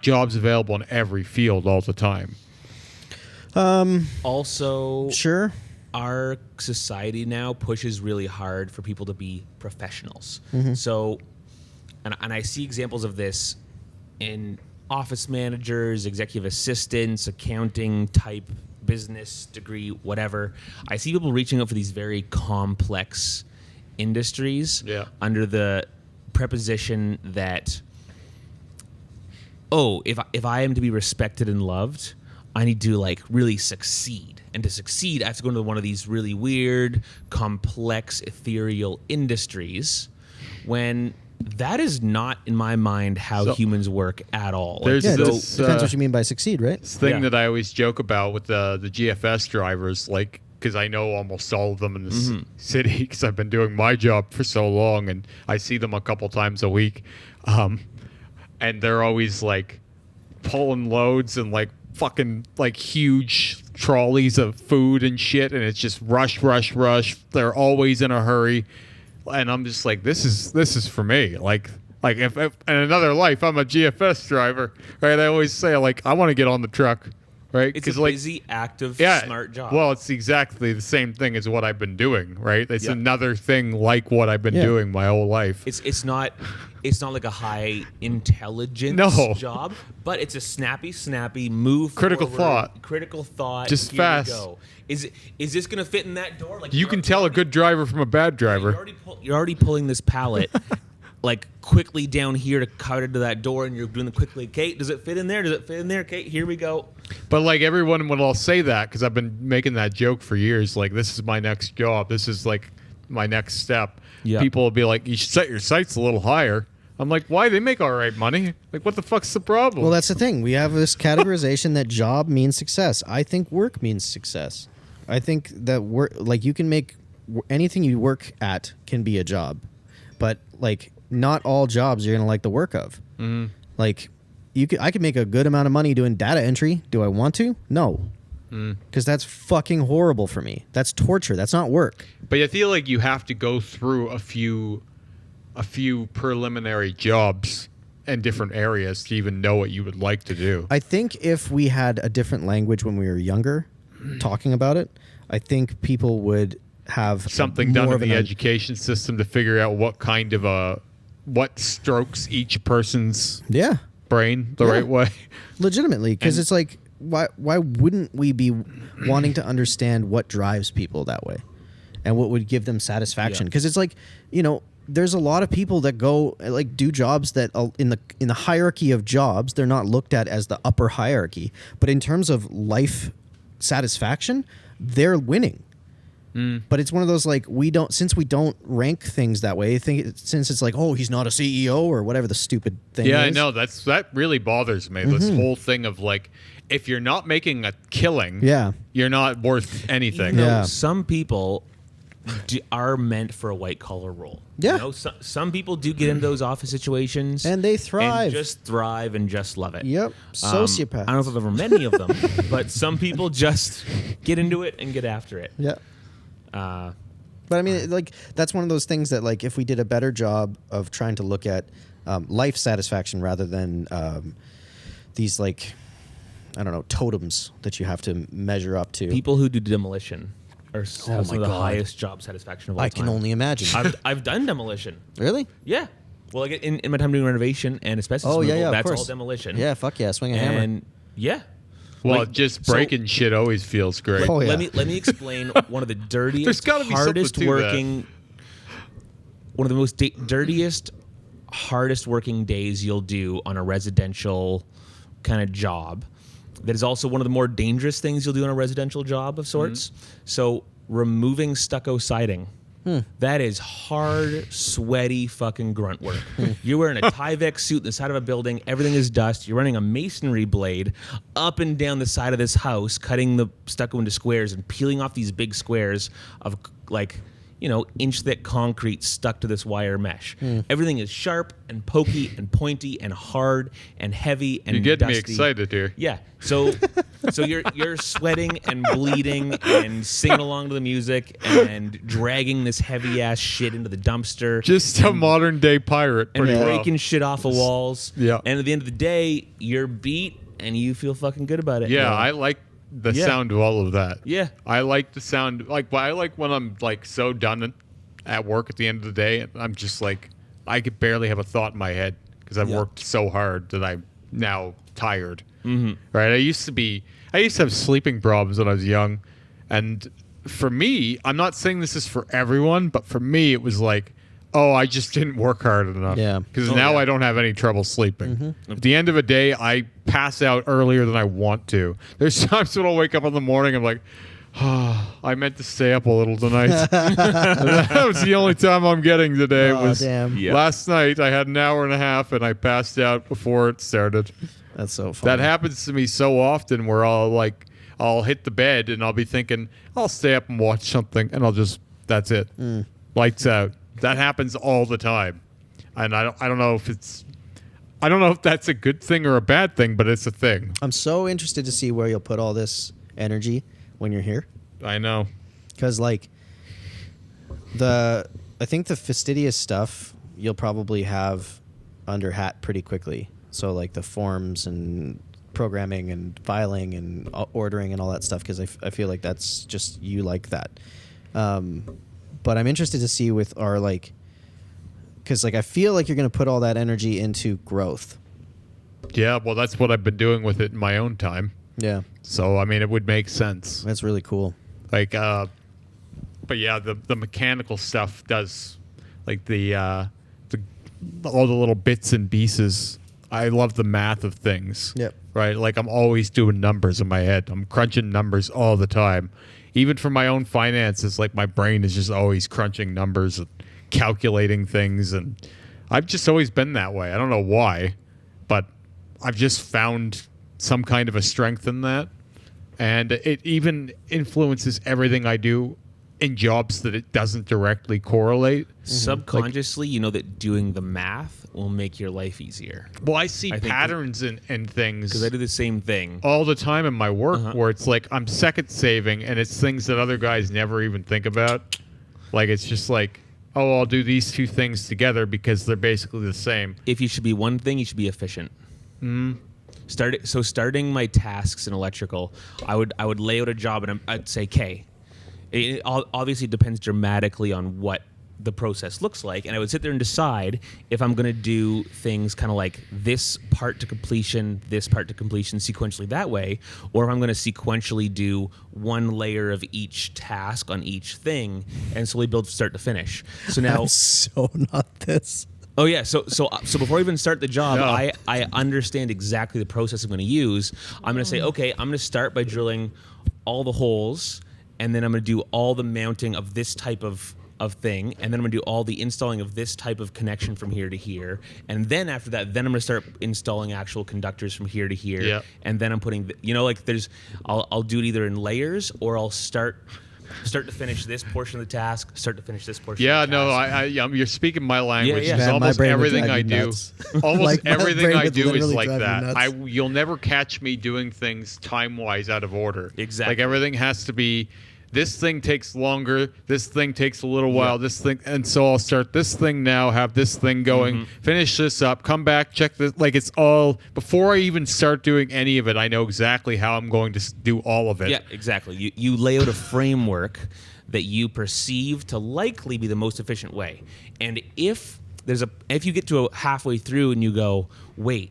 jobs available in every field all the time. Also, sure, our society now pushes really hard for people to be professionals. So, and I see examples of this in office managers, executive assistants, accounting type, business degree, whatever. I see people reaching out for these very complex industries under the preposition that, if I am to be respected and loved, I need to, like, really succeed. And to succeed, I have to go into one of these really weird, complex, ethereal industries, when that is not, in my mind, how humans work at all. Depends what you mean by succeed, right? This thing that I always joke about with the GFS drivers, like, because I know almost all of them in this city because I've been doing my job for so long, and I see them a couple times a week. And they're always like pulling loads and like fucking like huge trolleys of food and shit, and it's just rush. They're always in a hurry, and I'm just like, this is for me. Like if in another life I'm a GFS driver, right? I always say like I want to get on the truck, right? It's a like, busy, active, smart job. Well, it's exactly the same thing as what I've been doing, right? It's another thing like what I've been doing my whole life. It's not like a high intelligence job, but it's a snappy move. Critical forward, thought. Just Here fast. We go. Is this gonna fit in that door? Like you can tell a good driver from a bad driver. You're already pulling this pallet like quickly down here to cut into that door, and you're doing the quickly. Kate, does it fit in there? Does it fit in there? Kate, here we go. But like everyone would all say that because I've been making that joke for years. Like this is my next job. This is like my next step. Yeah. People will be like, you should set your sights a little higher. I'm like, why? They make all right money. Like, what the fuck's the problem? Well, that's the thing. We have this categorization that job means success. I think work means success. I think that work, like you can make anything you work at can be a job, but like not all jobs you're gonna like the work of. Mm-hmm. Like I could make a good amount of money doing data entry. Do I want to? No. Because that's fucking horrible for me. That's torture. That's not work. But I feel like you have to go through a few preliminary jobs in different areas to even know what you would like to do. I think if we had a different language when we were younger, talking about it, I think people would have something done in the education system to figure out what kind of what strokes each person's brain the right way. Legitimately, because it's like, why wouldn't we be wanting to understand what drives people that way and what would give them satisfaction? Because it's like, there's a lot of people that go like do jobs that in the hierarchy of jobs, they're not looked at as the upper hierarchy, but in terms of life satisfaction, they're winning. But it's one of those like since we don't rank things that way. Since it's like, oh, he's not a CEO or whatever the stupid thing is. Yeah, I know that really bothers me. This whole thing of like, if you're not making a killing, you're not worth anything. Some people are meant for a white collar role. Yeah. Some people do get into those office situations and they thrive. And just thrive and just love it. Yep. Sociopaths. I don't know if I've ever met any of them, but some people just get into it and get after it. Yeah. But I mean, like, that's one of those things that, like, if we did a better job of trying to look at life satisfaction rather than these, like, I don't know, totems that you have to measure up to. People who do demolition are some of the highest job satisfaction of all time. I can only imagine. I've done demolition. Really? Yeah. Well, like in my time doing renovation and asbestos removal, that's all demolition. Yeah, fuck yeah, swing a hammer. Yeah. Well, just breaking shit always feels great. Let me explain one of the dirtiest, hardest working, one of the most dirtiest, hardest working days you'll do on a residential kind of job. That is also one of the more dangerous things you'll do on a residential job of sorts. So removing stucco siding. That is hard, sweaty fucking grunt work. You're wearing a Tyvek suit in the side of a building. Everything is dust. You're running a masonry blade up and down the side of this house, cutting the stucco into squares and peeling off these big squares of like, inch-thick concrete stuck to this wire mesh. Everything is sharp and pokey and pointy and hard and heavy and You're getting dusty. me excited here. Yeah. So you're sweating and bleeding and singing along to the music and dragging this heavy ass shit into the dumpster. Just a modern day pirate, and pretty well. breaking shit off of walls. Yeah. And at the end of the day, you're beat and you feel fucking good about it. Yeah, I like the sound of all of that. Yeah. I like the sound. I like when I'm like so done at work at the end of the day. I'm just like, I could barely have a thought in my head because I've worked so hard that I'm now tired. Right? I used to have sleeping problems when I was young, and for me, I'm not saying this is for everyone, but for me, it was like, oh, I just didn't work hard enough. Yeah. Because now I don't have any trouble sleeping. At the end of a day, I pass out earlier than I want to. There's times when I'll wake up in the morning, I'm like, oh, I meant to stay up a little tonight. That was the only time I'm getting today. Last night, I had an hour and a half, and I passed out before it started. That's so funny. That happens to me so often where I'll like, I'll hit the bed and I'll be thinking I'll stay up and watch something, and that's it. Lights out. That happens all the time, and I don't know if that's a good thing or a bad thing, but it's a thing. I'm so interested to see where you'll put all this energy when you're here. I know. Because, like, I think the fastidious stuff you'll probably have under hat pretty quickly. So, like, the forms and programming and filing and ordering and all that stuff, because I feel like that's just, you like that. But I'm interested to see with our, like, because, like, I feel like you're going to put all that energy into growth. Yeah, well, that's what I've been doing with it in my own time. Yeah. So, I mean, it would make sense. That's really cool. Like, but yeah, the mechanical stuff does, like all the little bits and pieces. I love the math of things. Yep. Right? Like, I'm always doing numbers in my head. I'm crunching numbers all the time. Even for my own finances, like, my brain is just always crunching numbers and calculating things. And I've just always been that way. I don't know why, but I've just found some kind of a strength in that. And it even influences everything I do in jobs that it doesn't directly correlate. Subconsciously, you know that doing the math will make your life easier. Well, I see patterns in things. Because I do the same thing. All the time in my work where it's like I'm second saving, and it's things that other guys never even think about. Like, it's just like, oh, I'll do these two things together because they're basically the same. If you should be one thing, you should be efficient. Starting my tasks in electrical, I would lay out a job and I'd say, okay, it obviously depends dramatically on what the process looks like, and I would sit there and decide if I'm going to do things kind of like this part to completion sequentially that way, or if I'm going to sequentially do one layer of each task on each thing and slowly build from start to finish. So now, I'm so not this. Oh yeah, so before I even start the job, I understand exactly the process I'm going to use. I'm going to say, okay, I'm going to start by drilling all the holes, and then I'm going to do all the mounting of this type of thing, and then I'm going to do all the installing of this type of connection from here to here, and then after that, then I'm going to start installing actual conductors from here to here, and then I'm putting, I'll do it either in layers, or I'll start to finish this portion of the task, start to finish this portion of the task. You're speaking my language. Yeah. Because Man, almost everything I do, nuts. almost Like, my everything brain I would do is literally like drive you that. nuts. You'll never catch me doing things time-wise out of order. Exactly. Like, everything has to be, this thing takes longer, this thing takes a little while, this thing, and so I'll start this thing now, have this thing going, finish this up, come back, check this. Like, it's all, before I even start doing any of it, I know exactly how I'm going to do all of it. Yeah, exactly. You lay out a framework that you perceive to likely be the most efficient way. And if you get to halfway through and you go, wait,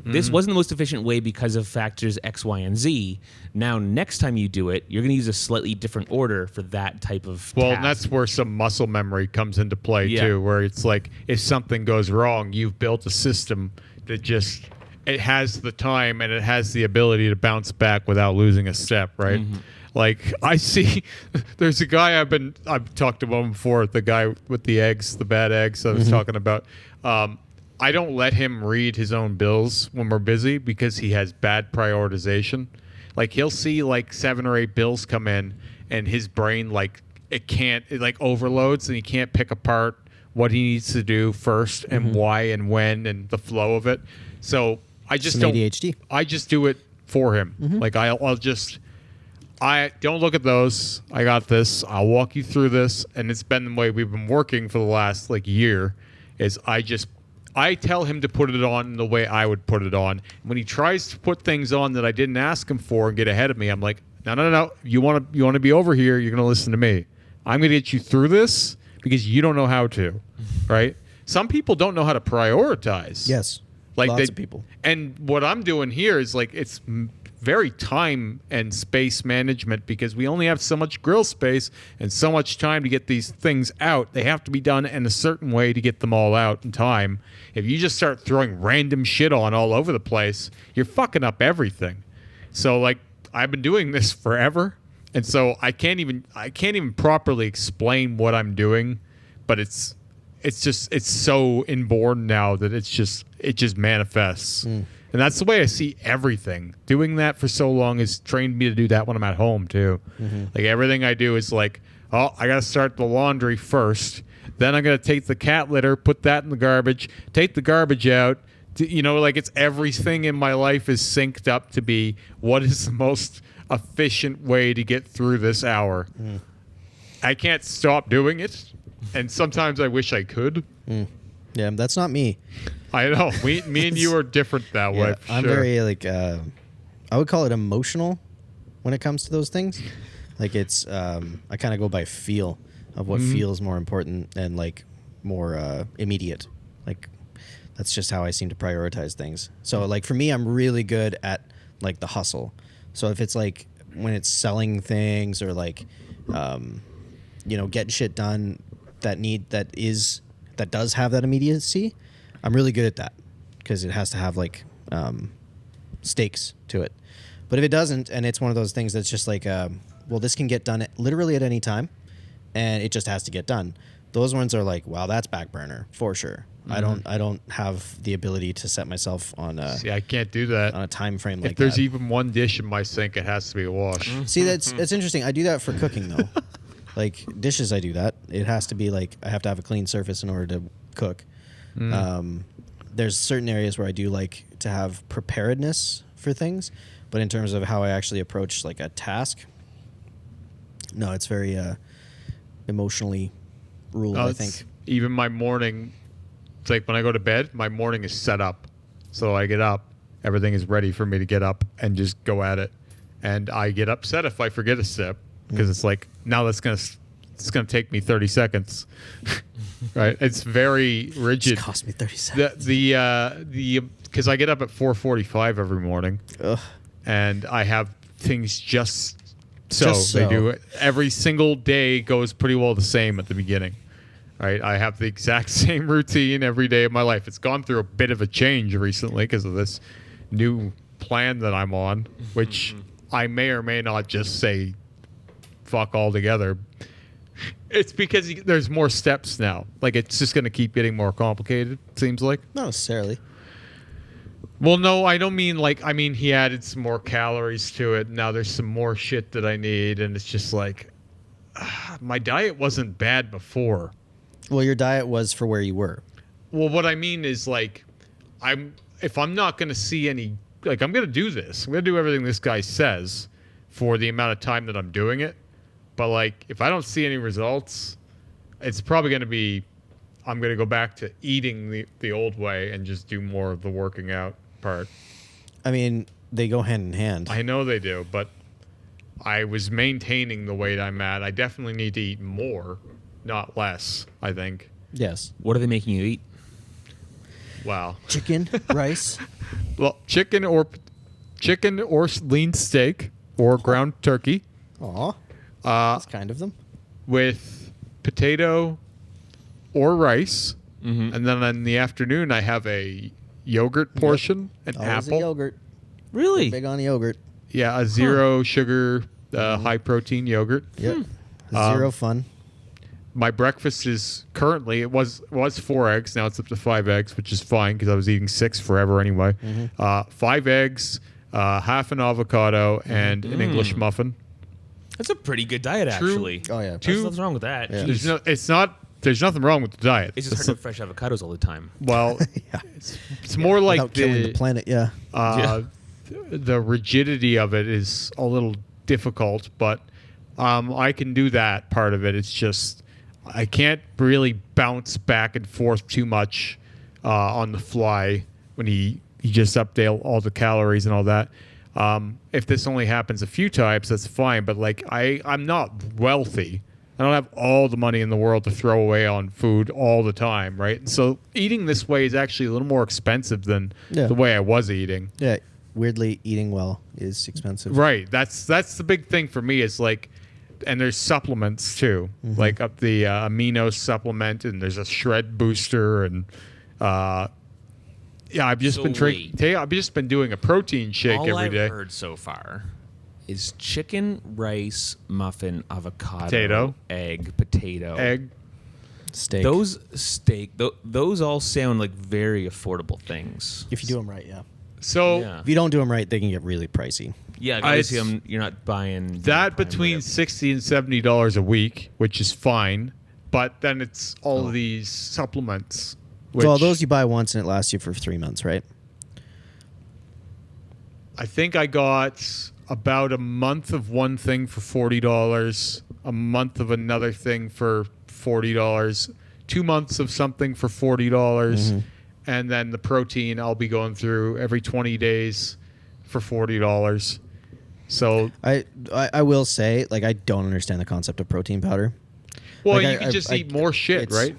this wasn't the most efficient way because of factors X, Y, and Z. Now, next time you do it, you're going to use a slightly different order for that type of Well, task. and that's where some muscle memory comes into play too, where it's like, if something goes wrong, you've built a system that just, it has the time and it has the ability to bounce back without losing a step, right? Like, I see, there's a guy I've talked about him before, the guy with the eggs, the bad eggs I was talking about. I don't let him read his own bills when we're busy because he has bad prioritization. Like, he'll see like 7 or 8 bills come in, and his brain, like, it like overloads, and he can't pick apart what he needs to do first and why and when and the flow of it. So I just Some don't. ADHD. I just do it for him. Like, I'll just. I don't look at those. I got this. I'll walk you through this, and it's been the way we've been working for the last like year. Is I tell him to put it on the way I would put it on. When he tries to put things on that I didn't ask him for and get ahead of me, I'm like, no. You want to be over here. You're going to listen to me. I'm going to get you through this because you don't know how to, right? Some people don't know how to prioritize. Yes. Like, Lots of people. And what I'm doing here is like, it's very time and space management because we only have so much grill space and so much time to get these things out. They have to be done in a certain way to get them all out in time. If you just start throwing random shit on all over the place, you're fucking up everything. So, like, I've been doing this forever, and so I can't even properly explain what I'm doing, but it's so inborn now that it just manifests. And that's the way I see everything. Doing that for so long has trained me to do that when I'm at home too. Like everything I do is like, oh, I got to start the laundry first. Then I'm going to take the cat litter, put that in the garbage, take the garbage out. You know, like it's everything in my life is synced up to be what is the most efficient way to get through this hour. I can't stop doing it. And sometimes I wish I could. Yeah, that's not me. I know. Me and you are different that way. For I'm sure. very like I would call it emotional when it comes to those things. Like it's I kind of go by feel of what feels more important and like more immediate. Like that's just how I seem to prioritize things. So like for me, I'm really good at like the hustle. So if it's like when it's selling things or like getting shit done that does have that immediacy, I'm really good at that because it has to have like stakes to it. But if it doesn't, and it's one of those things that's just like, well, this can get done literally at any time, and it just has to get done. Those ones are like, wow, that's back burner for sure. I don't have the ability to set myself on See, I can't do that on a time frame like if there's that. even one dish in my sink, it has to be washed. See, that's interesting. I do that for cooking though. Like dishes, I do that. It has to be like I have to have a clean surface in order to cook. There's certain areas where I do like to have preparedness for things, but in terms of how I actually approach like a task, no, it's very emotionally ruled. I think Even my morning, it's like when I go to bed, my morning is set up. So I get up, everything is ready for me to get up and just go at it. And I get upset if I forget a step because it's like, now it's gonna take me 30 seconds. Right? It's very rigid. it cost me 30 seconds. Because I get up at 4:45 every morning. Ugh. And I have things just so. Just They so. do it. Every single day goes pretty well the same at the beginning. Right? I have the exact same routine every day of my life. It's gone through a bit of a change recently because of this new plan that I'm on, which I may or may not just say fuck altogether. It's because there's more steps now. Like it's just going to keep getting more complicated, it seems like. Not necessarily. Well, no, I don't mean like, I mean, he added some more calories to it. Now there's some more shit that I need. And it's just like, my diet wasn't bad before. Well, your diet was for where you were. Well, what I mean is like, if I'm not going to see any, like I'm going to do this. I'm going to do everything this guy says for the amount of time that I'm doing it. But like, if I don't see any results, it's probably going to be, I'm going to go back to eating the old way and just do more of the working out part. I mean, they go hand in hand. I know they do, but I was maintaining the weight I'm at. I definitely need to eat more, not less, I think. Yes. What are they making you eat? Wow. Chicken, rice. Well, chicken or lean steak or ground turkey. Aw. That's kind of them. With potato or rice. And then in the afternoon, I have a yogurt portion, an Always apple. a yogurt. Really? Big on yogurt. Yeah, a zero sugar, high protein yogurt. Yep. Zero fun. My breakfast is currently, it was 4 eggs. Now it's up to 5 eggs, which is fine because I was eating 6 forever anyway. 5 eggs, half an avocado, and an English muffin. That's a pretty good diet, actually. Oh, yeah. There's nothing wrong with that. Yeah. Jeez. There's nothing wrong with the diet. It's just hard to fresh avocados all the time. Well, Yeah. it's more like Without killing the planet, yeah. the rigidity of it is a little difficult, but I can do that part of it. It's just I can't really bounce back and forth too much on the fly when you just update all the calories and all that. If this only happens a few times, that's fine. But like I'm not wealthy. I don't have all the money in the world to throw away on food all the time, right? So eating this way is actually a little more expensive than the way I was eating. Yeah. Weirdly, eating well is expensive. Right. That's the big thing for me is like, and there's supplements too, like up the amino supplement, and there's a shred booster, and I've just I've just been doing a protein shake every day. All I've heard so far is chicken, rice, muffin, avocado, Potato. egg. Steak. Those all sound like very affordable things. If you do them right, yeah. So Yeah. If you don't do them right, they can get really pricey. Yeah, I- obviously you're not buying that Prime between rib. $60 and $70 a week, which is fine, but then it's all these supplements. Which So all those you buy once and it lasts you for 3 months, right? I think I got about a month of one thing for $40, a month of another thing for $40, 2 months of something for $40, and then the protein I'll be going through every 20 days for $40. So, I will say, like, I don't understand the concept of protein powder. well, Like, you can just eat more shit, it's- right?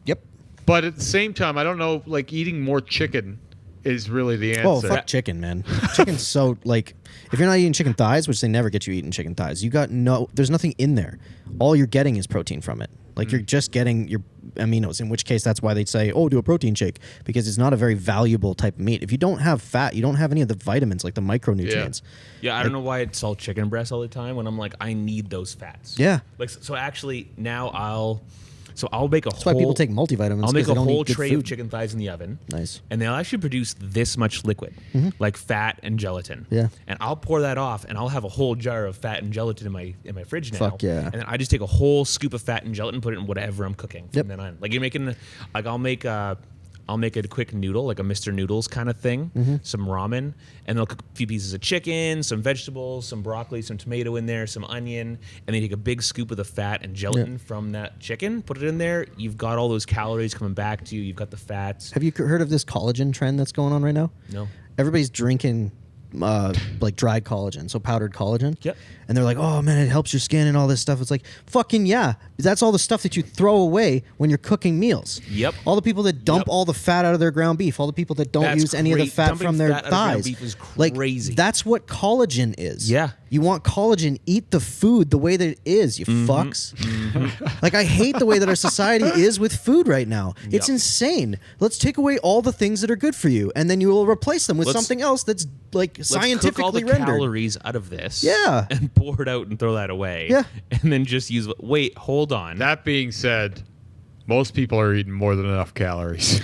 Yep. But at the same time, I don't know, like eating more chicken is really the answer. Oh, fuck chicken, man. Chicken's so, like, if you're not eating chicken thighs, which they never get you eating chicken thighs, there's nothing in there. All you're getting is protein from it. Like, you're just getting your aminos, in which case that's why they'd say, oh, do a protein shake, because it's not a very valuable type of meat. If you don't have fat, you don't have any of the vitamins, like the micronutrients. Yeah, I don't know why it's all chicken breast all the time when I'm like, I need those fats. Yeah. Like, so actually now I'll make a That's why people take multivitamins. I'll make 'cause they a don't whole eat good tray food. of chicken thighs in the oven. Nice. And they'll actually produce this much liquid, like fat and gelatin. Yeah. And I'll pour that off, and I'll have a whole jar of fat and gelatin in my fridge now. Fuck yeah. And then I just take a whole scoop of fat and gelatin, put it in whatever I'm cooking from Yep. then on. Like you're making, like I'll make a quick noodle, like a Mr. Noodles kind of thing, some ramen, and they'll cook a few pieces of chicken, some vegetables, some broccoli, some tomato in there, some onion, and then you take a big scoop of the fat and gelatin from that chicken, put it in there. You've got all those calories coming back to you. You've got the fats. Have you heard of this collagen trend that's going on right now? No. Everybody's drinking like dried collagen, so powdered collagen. Yep. And they're like, oh man, it helps your skin and all this stuff. It's like, fucking yeah. That's all the stuff that you throw away when you're cooking meals. Yep. All the people that dump Yep. all the fat out of their ground beef, all the people that don't That's use any of the great. fat Dumping from their fat out of ground thighs. beef is Like, crazy. that's what collagen is. Yeah. You want collagen, eat the food the way that it is, you fucks. Like, I hate the way that our society is with food right now. It's Yep. insane. Let's take away all the things that are good for you, and then you will replace them with Let's- something else that's like Let's cook all scientifically the rendered. calories out of this. Yeah. And pour it out and throw that away. Yeah. And then just use. Wait, hold on. that being said, most people are eating more than enough calories.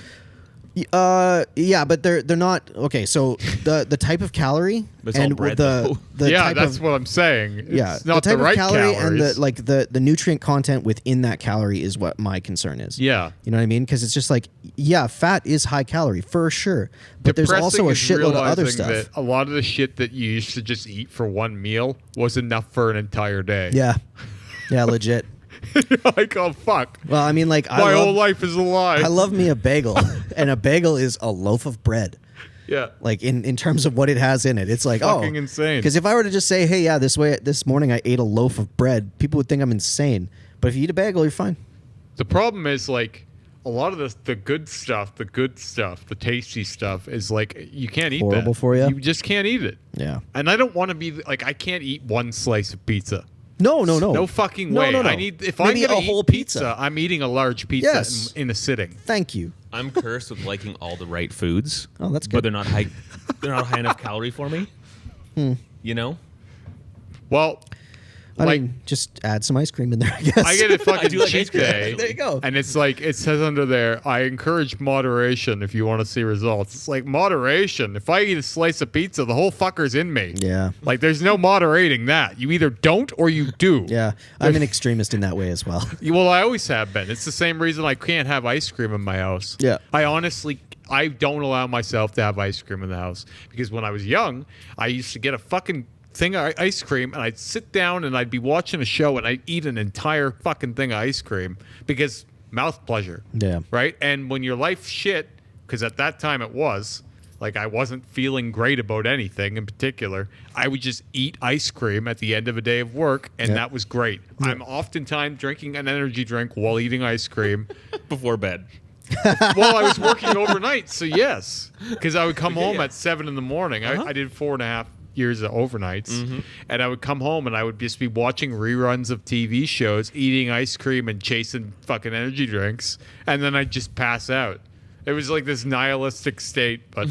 Yeah, but they're not okay. So the type of calorie It's all and bread, the yeah, type that's of, what I'm saying. It's yeah, not the type right of calorie calories. and the nutrient content within that calorie is what my concern is. Yeah. You know what I mean? Because it's just like, yeah, fat is high calorie for sure, but there's also a Depressing is shitload of other realizing stuff. that a lot of the shit that you used to just eat for one meal was enough for an entire day. Yeah, yeah, legit. Like, oh fuck, Well, I mean, like, my whole life is a lie. I love me a bagel, and a bagel is a loaf of bread. Yeah. Like in terms of what it has in it, it's like Fucking oh, insane. Because if I were to just say, hey, yeah, this morning I ate a loaf of bread, people would think I'm insane. But if you eat a bagel, you're fine. The problem is like a lot of the good stuff, the tasty stuff is like you can't eat Horrible that. for you? You just can't eat it. Yeah. And I don't want to be like I can't eat one slice of pizza. No. No fucking way. No. I need if Maybe I'm gonna a whole eat pizza, I'm eating a large pizza Yes. in a sitting. Thank you. I'm cursed with liking all the right foods. Oh, that's But good. they're not high. They're not high enough calorie for me. You know. Well, I like mean, just add some ice cream in there, I guess. I get a fucking do like ice cheat cream. day. There you go. And it's like it says under there, I encourage moderation if you want to see results. It's like moderation. If I eat a slice of pizza, the whole fucker's in me. Yeah. Like there's no moderating that. You either don't or you do. Yeah. I'm an extremist in that way as well. Well, I always have been. It's the same reason I can't have ice cream in my house. Yeah. I don't allow myself to have ice cream in the house because when I was young, I used to get a fucking thing of ice cream and I'd sit down and I'd be watching a show and I'd eat an entire fucking thing of ice cream because mouth pleasure. Yeah. Right? And when your life's shit, because at that time it was, like I wasn't feeling great about anything in particular, I would just eat ice cream at the end of a day of work and that was great. I'm oftentimes drinking an energy drink while eating ice cream. Before bed. Well, I was working overnight, so yes, because I would come home at 7 in the morning. I did 4.5 years of overnights, and I would come home and I would just be watching reruns of TV shows, eating ice cream and chasing fucking energy drinks, and then I'd just pass out. It was like this nihilistic state, but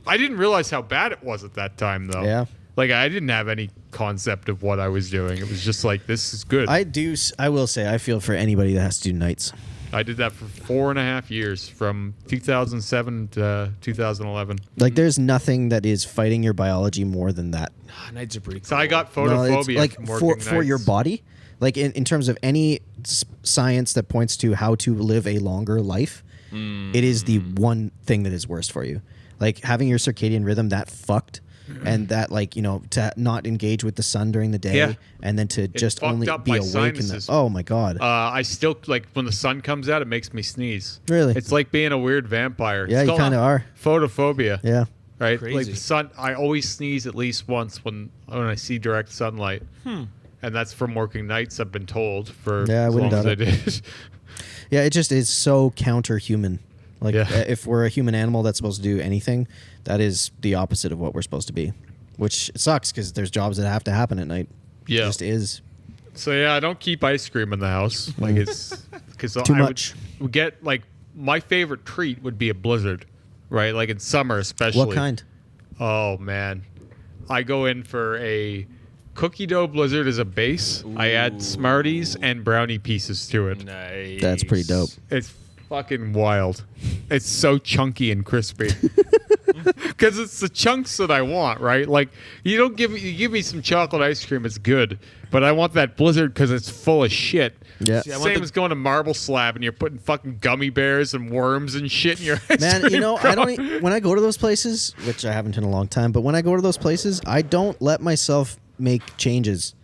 I didn't realize how bad it was at that time, though. Yeah. Like I didn't have any concept of what I was doing. It was just like, this is good. I will say, I feel for anybody that has to do nights. I did that for 4.5 years, from 2007 to 2011. Like, there's nothing that is fighting your biology more than that. Nights are pretty cool. So I got No, it's photophobia like from working for your nights. body, like in terms of any science that points to how to live a longer life, it is the one thing that is worst for you. Like having your circadian rhythm that fucked, and that, like, you know, to not engage with the sun during the day, Yeah. and then to just fucked only up be my awake in the, sinuses. oh my god. I still, like, when the sun comes out, it makes me sneeze. Really? It's like being a weird vampire. Yeah, It's you called kinda are. Photophobia. Yeah. Right? Like Crazy. the sun, I always sneeze at least once when I see direct sunlight. And that's from working nights, I've been told, for Yeah, I as long wouldn't as I doubt it. did. Yeah, it just is so counter-human. Like, Yeah. if we're a human animal that's supposed to do anything, that is the opposite of what we're supposed to be. Which sucks, because there's jobs that have to happen at night. Yeah. It just is. So yeah, I don't keep ice cream in the house. Like it's because Too much. Would get, like, my favorite treat would be a blizzard, right? Like in summer especially. What kind? Oh man, I go in for a cookie dough blizzard as a base. I add Smarties and brownie pieces to it. Nice. That's pretty dope. It's fucking wild. It's so chunky and crispy. Because it's the chunks that I want, right? Like, you give me some chocolate ice cream, it's good, but I want that blizzard because it's full of shit. Yeah. See, I want Same as going to Marble Slab and you're putting fucking gummy bears and worms and shit in your ice Man, cream you know, I cone. don't. When I go to those places, which I haven't in a long time, but when I go to those places, I don't let myself make changes,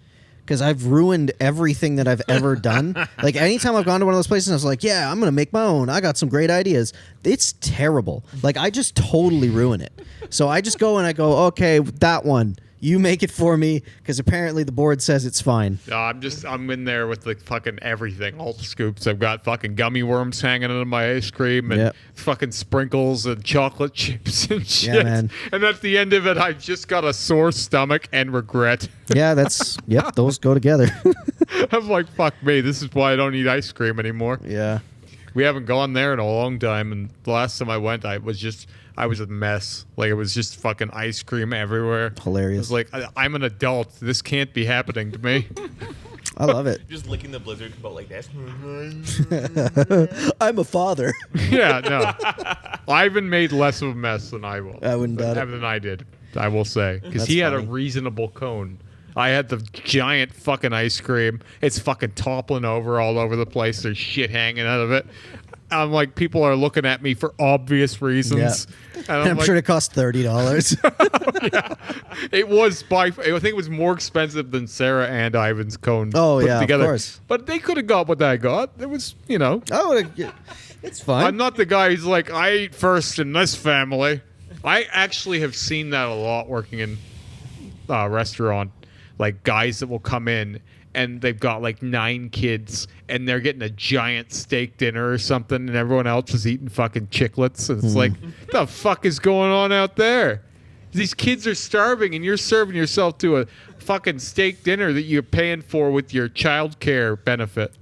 because I've ruined everything that I've ever done. Like, anytime I've gone to one of those places, I was like, yeah, I'm gonna make my own. I got some great ideas. It's terrible. Like, I just totally ruin it. So I just go and I go, okay, that one. You make it for me, because apparently the board says it's fine. No, I'm in there with like fucking everything, all the scoops. I've got fucking gummy worms hanging out of my ice cream and Yep. fucking sprinkles and chocolate chips and shit. man. And at the end of it, I've just got a sore stomach and regret. Yeah, that's yep. Those go together. I'm like, fuck me. This is why I don't eat ice cream anymore. Yeah. We haven't gone there in a long time, and the last time I went, I was a mess. Like, it was just fucking ice cream everywhere. Hilarious. I was like, I'm an adult. This can't be happening to me. I love it. Just licking the blizzard about like this. I'm a father. Yeah, no. Ivan made less of a mess than I will. I wouldn't doubt it. Than I did, I will say. Because That's he had a funny. reasonable cone. I had the giant fucking ice cream. It's fucking toppling over all over the place. There's shit hanging out of it. I'm like, people are looking at me for obvious reasons. And I'm like, sure it cost $30. it was I think it was more expensive than Sarah and Ivan's cone Oh, put yeah, of together. course. But they could have got what I got. It was, Oh, it's fine. I'm not the guy who's like, I eat first in this family. I actually have seen that a lot working in restaurant. Like, guys that will come in and they've got like 9 kids and they're getting a giant steak dinner or something, and everyone else is eating fucking chiclets. And it's like, what the fuck is going on out there? These kids are starving and you're serving yourself to a fucking steak dinner that you're paying for with your child care benefit.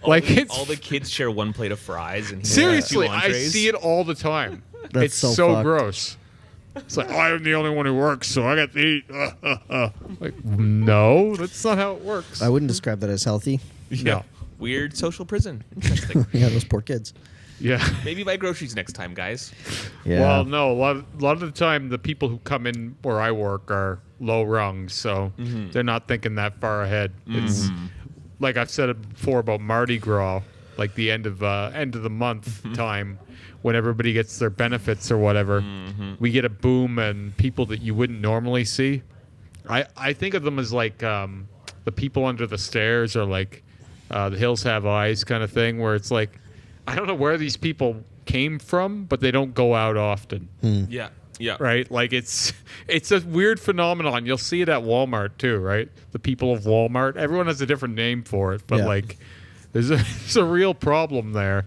Like, it's all the kids share one plate of fries and seriously, two I entrees. see it all the time. That's It's so so fucked. gross. It's like, I'm the only one who works, so I got to eat. Like, no, that's not how it works. I wouldn't describe that as healthy. No. Weird social prison. Interesting. Yeah, those poor kids. Yeah. Maybe buy groceries next time, guys. Yeah. Well, no, a lot of the time, the people who come in where I work are low rungs, so they're not thinking that far ahead. It's like I've said it before about Mardi Gras, like the end of the month time, when everybody gets their benefits or whatever. We get a boom and people that you wouldn't normally see. I think of them as like the people under the stairs, or like the hills have eyes kind of thing, where it's like, I don't know where these people came from, but they don't go out often. Yeah. Yeah. Right? Like, it's a weird phenomenon. You'll see it at Walmart too, right? The people of Walmart. Everyone has a different name for it, but Yeah. like, there's a real problem there.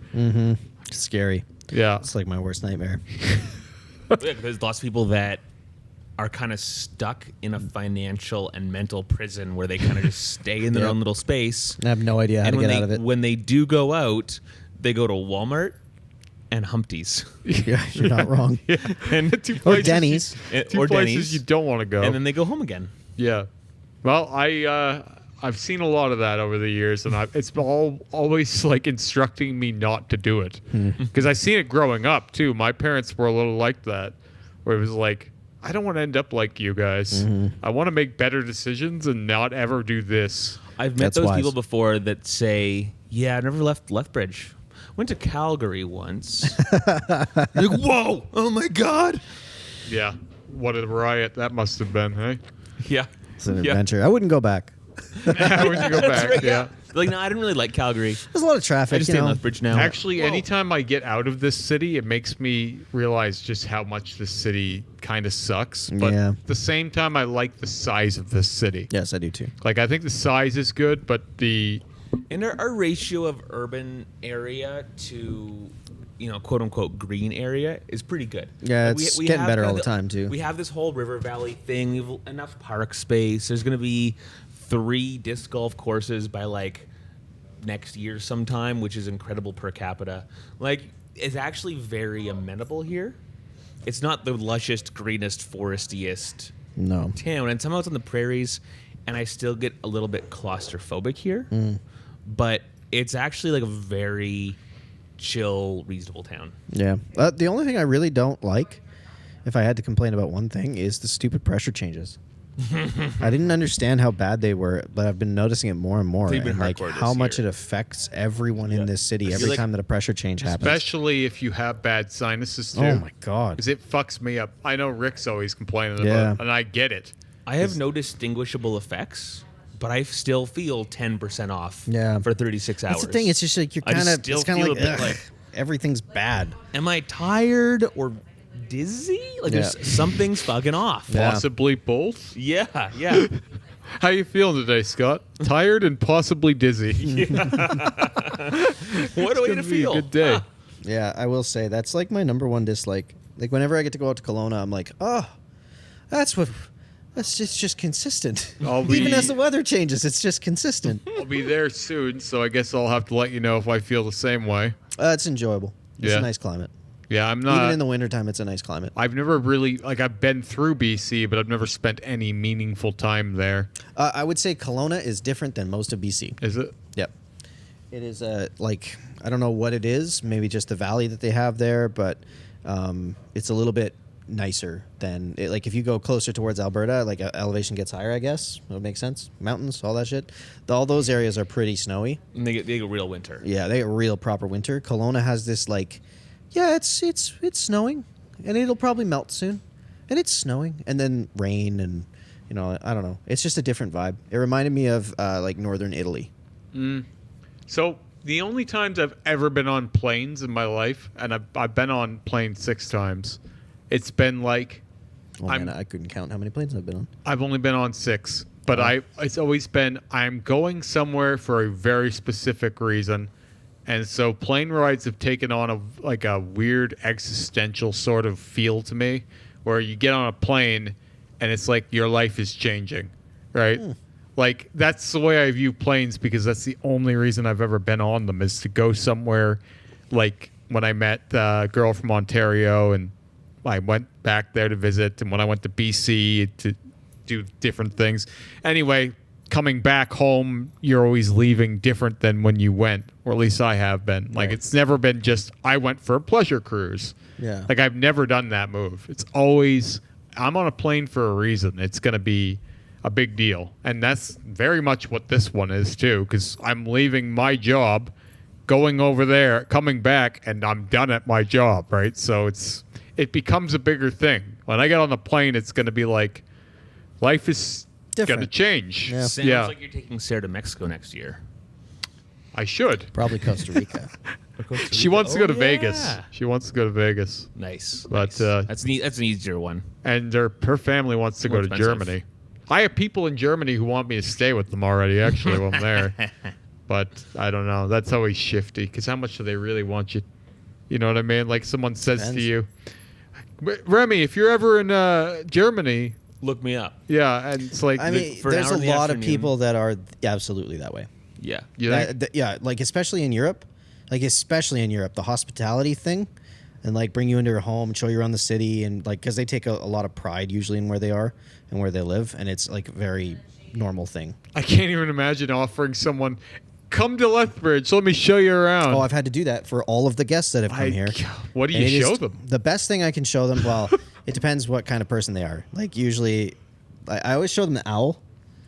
Scary. Yeah. It's like my worst nightmare. Yeah, there's lots of people that are kind of stuck in a financial and mental prison where they kind of just stay in their Yep. own little space. I have no idea how to get out of it. When they do go out, they go to Walmart and Humpty's. Yeah, you're not wrong. Yeah. And the two Or places, Denny's. two Or places Denny's. you don't want to go. And then they go home again. Yeah. Well, I I've seen a lot of that over the years, and it's always like instructing me not to do it because I've seen it growing up too. My parents were a little like that, where it was like, I don't want to end up like you guys. I want to make better decisions and not ever do this. I've met those people before that say, "Yeah, I never left Lethbridge. Went to Calgary once." Like, whoa! Oh my god! Yeah, what a riot that must have been, hey? Yeah, It's an adventure. I wouldn't go back. I wouldn't go back. right, yeah. Like, no, I didn't really like Calgary. There's a lot of traffic. I just stay in Lethbridge now. Actually, anytime I get out of this city, it makes me realize just how much this city kind of sucks. But at the same time, I like the size of this city. Yes, I do too. Like, I think the size is good, but And our ratio of urban area to, quote unquote green area is pretty good. Yeah, Like, it's getting better all the time too. We have this whole river valley thing. We have enough park space. There's going to be 3 disc golf courses by like next year sometime, which is incredible per capita. Like, it's actually very amenable here. It's not the lushest, greenest, forestiest town, and somehow it's on the prairies, and I still get a little bit claustrophobic here. But it's actually like a very chill, reasonable town. Yeah. The only thing I really don't like, if I had to complain about one thing, is the stupid pressure changes. I didn't understand how bad they were, but I've been noticing it more and more, They've been and like hardcore this how much year. it affects everyone in this city every like- time that a pressure change happens. especially if you have bad sinuses too. Oh my god. Because it fucks me up. I know Rick's always complaining Yeah. about it, and I get it. I have no distinguishable effects, but I still feel 10% off for 36 hours. That's the thing. It's just like you're I just kind of. still It's kind of feel like, a bit ugh, like- everything's bad. Am I tired or dizzy? Like, there's something's fucking off. Yeah. Possibly both. Yeah, yeah. How you feeling today, Scott? Tired and possibly dizzy. What a way to Gonna be a feel. good day. Yeah, I will say that's like my number one dislike. Like whenever I get to go out to Kelowna, I'm like, oh, it's just consistent. Even as the weather changes, it's just consistent. I'll be there soon, so I guess I'll have to let you know if I feel the same way. It's enjoyable. It's Yeah. a nice climate. Yeah, I'm not. Even in the wintertime, it's a nice climate. I've never really I've been through BC, but I've never spent any meaningful time there. I would say Kelowna is different than most of BC. Is it? Yep. It is like, I don't know what it is. Maybe just the valley that they have there, but it's a little bit nicer than like if you go closer towards Alberta, like elevation gets higher. I guess that would make sense. Mountains, all that shit. All those areas are pretty snowy. And they get real winter. Yeah, they get real proper winter. Kelowna has this like, yeah, it's snowing, and it'll probably melt soon, and it's snowing, and then rain, and I don't know. It's just a different vibe. It reminded me of like northern Italy. So the only times I've ever been on planes in my life, and I've been on planes 6 times, it's been like Oh man, I couldn't count how many planes I've been on. I've only been on 6, but it's always been I'm going somewhere for a very specific reason. And so plane rides have taken on a weird existential sort of feel to me, where you get on a plane and it's like your life is changing, right? Like that's the way I view planes, because that's the only reason I've ever been on them, is to go somewhere. Like when I met a girl from Ontario, and I went back there to visit, and when I went to BC to do different things. Anyway, coming back home, you're always leaving different than when you went, or at least I have been. Like, it's never been just, I went for a pleasure cruise. Yeah. Like, I've never done that move. It's always, I'm on a plane for a reason. It's going to be a big deal. And that's very much what this one is, too, because I'm leaving my job, going over there, coming back, and I'm done at my job, right? So it becomes a bigger thing. When I get on the plane, it's going to be like, life is going to change. Yeah. Sounds like you're taking Sarah to Mexico next year. I should. Probably Costa Rica. She wants to go to yeah. Vegas. She wants to go to Vegas. Nice. But, nice. That's an easier one. And her family wants to More go to expensive. Germany. I have people in Germany who want me to stay with them already, actually, while I'm there. But I don't know. That's always shifty, because how much do they really want you? You know what I mean? Like someone says Depends. to you, Remy, if you're ever in Germany, Look me up. yeah, and it's like, I mean, for an there's hour a in the lot of afternoon. people that are absolutely that way. Yeah. you think? Yeah, like especially in Europe, the hospitality thing, and like bring you into your home, show you around the city, and like because they take a lot of pride usually in where they are and where they live, and it's like very normal thing. I can't even imagine offering someone, come to Lethbridge, let me show you around. Oh, I've had to do that for all of the guests that have come here. What do And you it show is them? The best thing I can show them, well, it depends what kind of person they are. Like usually, I always show them the owl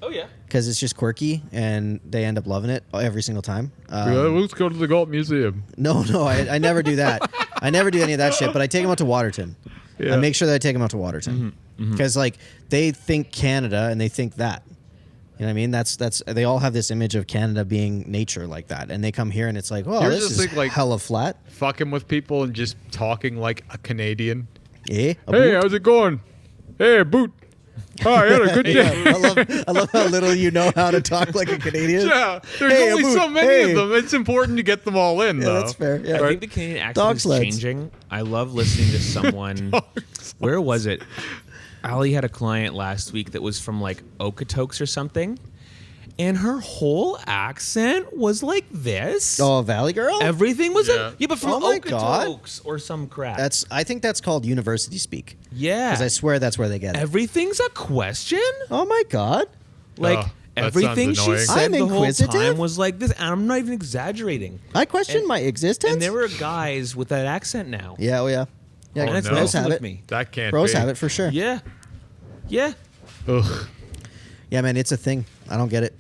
Oh yeah. because it's just quirky and they end up loving it every single time. Let's go to the Galt Museum. No, I never do that. I never do any of that shit, but I take them out to Waterton. Yeah. I make sure that I take them out to Waterton. Because like they think Canada and they think that. You know what I mean? That's they all have this image of Canada being nature like that. And they come here and it's like, well, You're this just is think, like, hella flat. Fucking with people and just talking like a Canadian. Eh? A Hey, boot? how's it going? Hey, boot. Oh, I had a good day. Yeah, I love how little you know how to talk like a Canadian. Yeah, there's Hey, only a boot. so many Hey. of them. It's important to get them all in, Yeah, though. that's fair. Yeah. I Right. think the Canadian accent Dog is sleds. changing. I love listening to someone. Where was it? Ali had a client last week that was from like Okotoks or something, and her whole accent was like this. Oh, Valley Girl? Everything was Yeah. but from Oh my God. Okotoks or some crap. I think that's called university speak. yeah. Because I swear that's where they get it. Everything's a question. Oh my God. Like Oh, that everything sounds she annoying. said I'm the whole inquisitive? time was like this, and I'm not even exaggerating. I question And- my existence. And there were guys with that accent now. Yeah, oh yeah. Yeah, Oh, and it's no. bros messing have with it. me. That can't Bros be. have it for sure. Yeah. Yeah. Ugh. Yeah, man, it's a thing. I don't get it.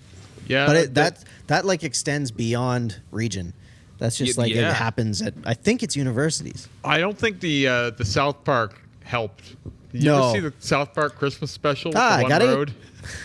Yeah, But that like extends beyond region. That's just like yeah. it happens at I think it's universities. I don't think the South Park helped. Did you No. ever see the South Park Christmas special? Ah, The I One got it. Road?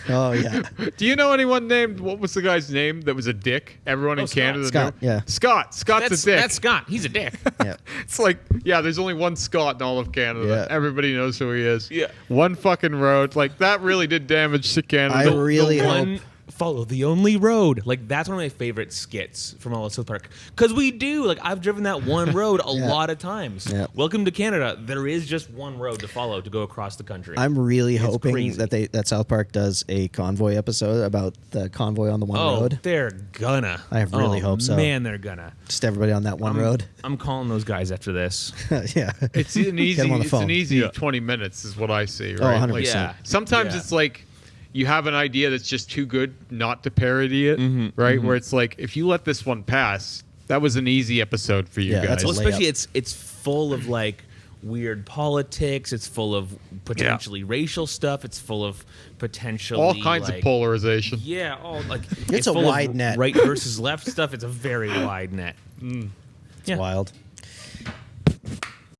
Oh yeah. Do you know anyone named, what was the guy's name that was a dick? Everyone in Scott. Canada Scott, knew? yeah. Scott's a dick. That's Scott. He's a dick. Yeah. It's like, yeah, there's only one Scott in all of Canada. Yeah. Everybody knows who he is. Yeah. One fucking road. Like, that really did damage to Canada. I really the hope. one follow the only road. Like that's one of my favorite skits from all of South Park. Because we do. Like I've driven that one road a Yeah. lot of times. Yeah. Welcome to Canada. There is just one road to follow to go across the country. I'm really hoping crazy. that South Park does a convoy episode about the convoy on the one road. they're gonna. I really hope so. Man, they're gonna. Just everybody on that one road. I'm calling those guys after this. Yeah. It's an easy, Get him on the it's phone. an easy Yeah. 20 minutes is what I see, Oh, right? 100%. Like, Yeah. sometimes Yeah. it's like you have an idea that's just too good not to parody it, right? Where it's like, if you let this one pass, that was an easy episode for you Yeah, guys. that's a Well, layup. especially it's full of like weird politics. It's full of potentially racial stuff. It's full of potentially All kinds like, of polarization. Yeah, all like It's a full of wide net. right versus left stuff. It's a very wide net. It's wild.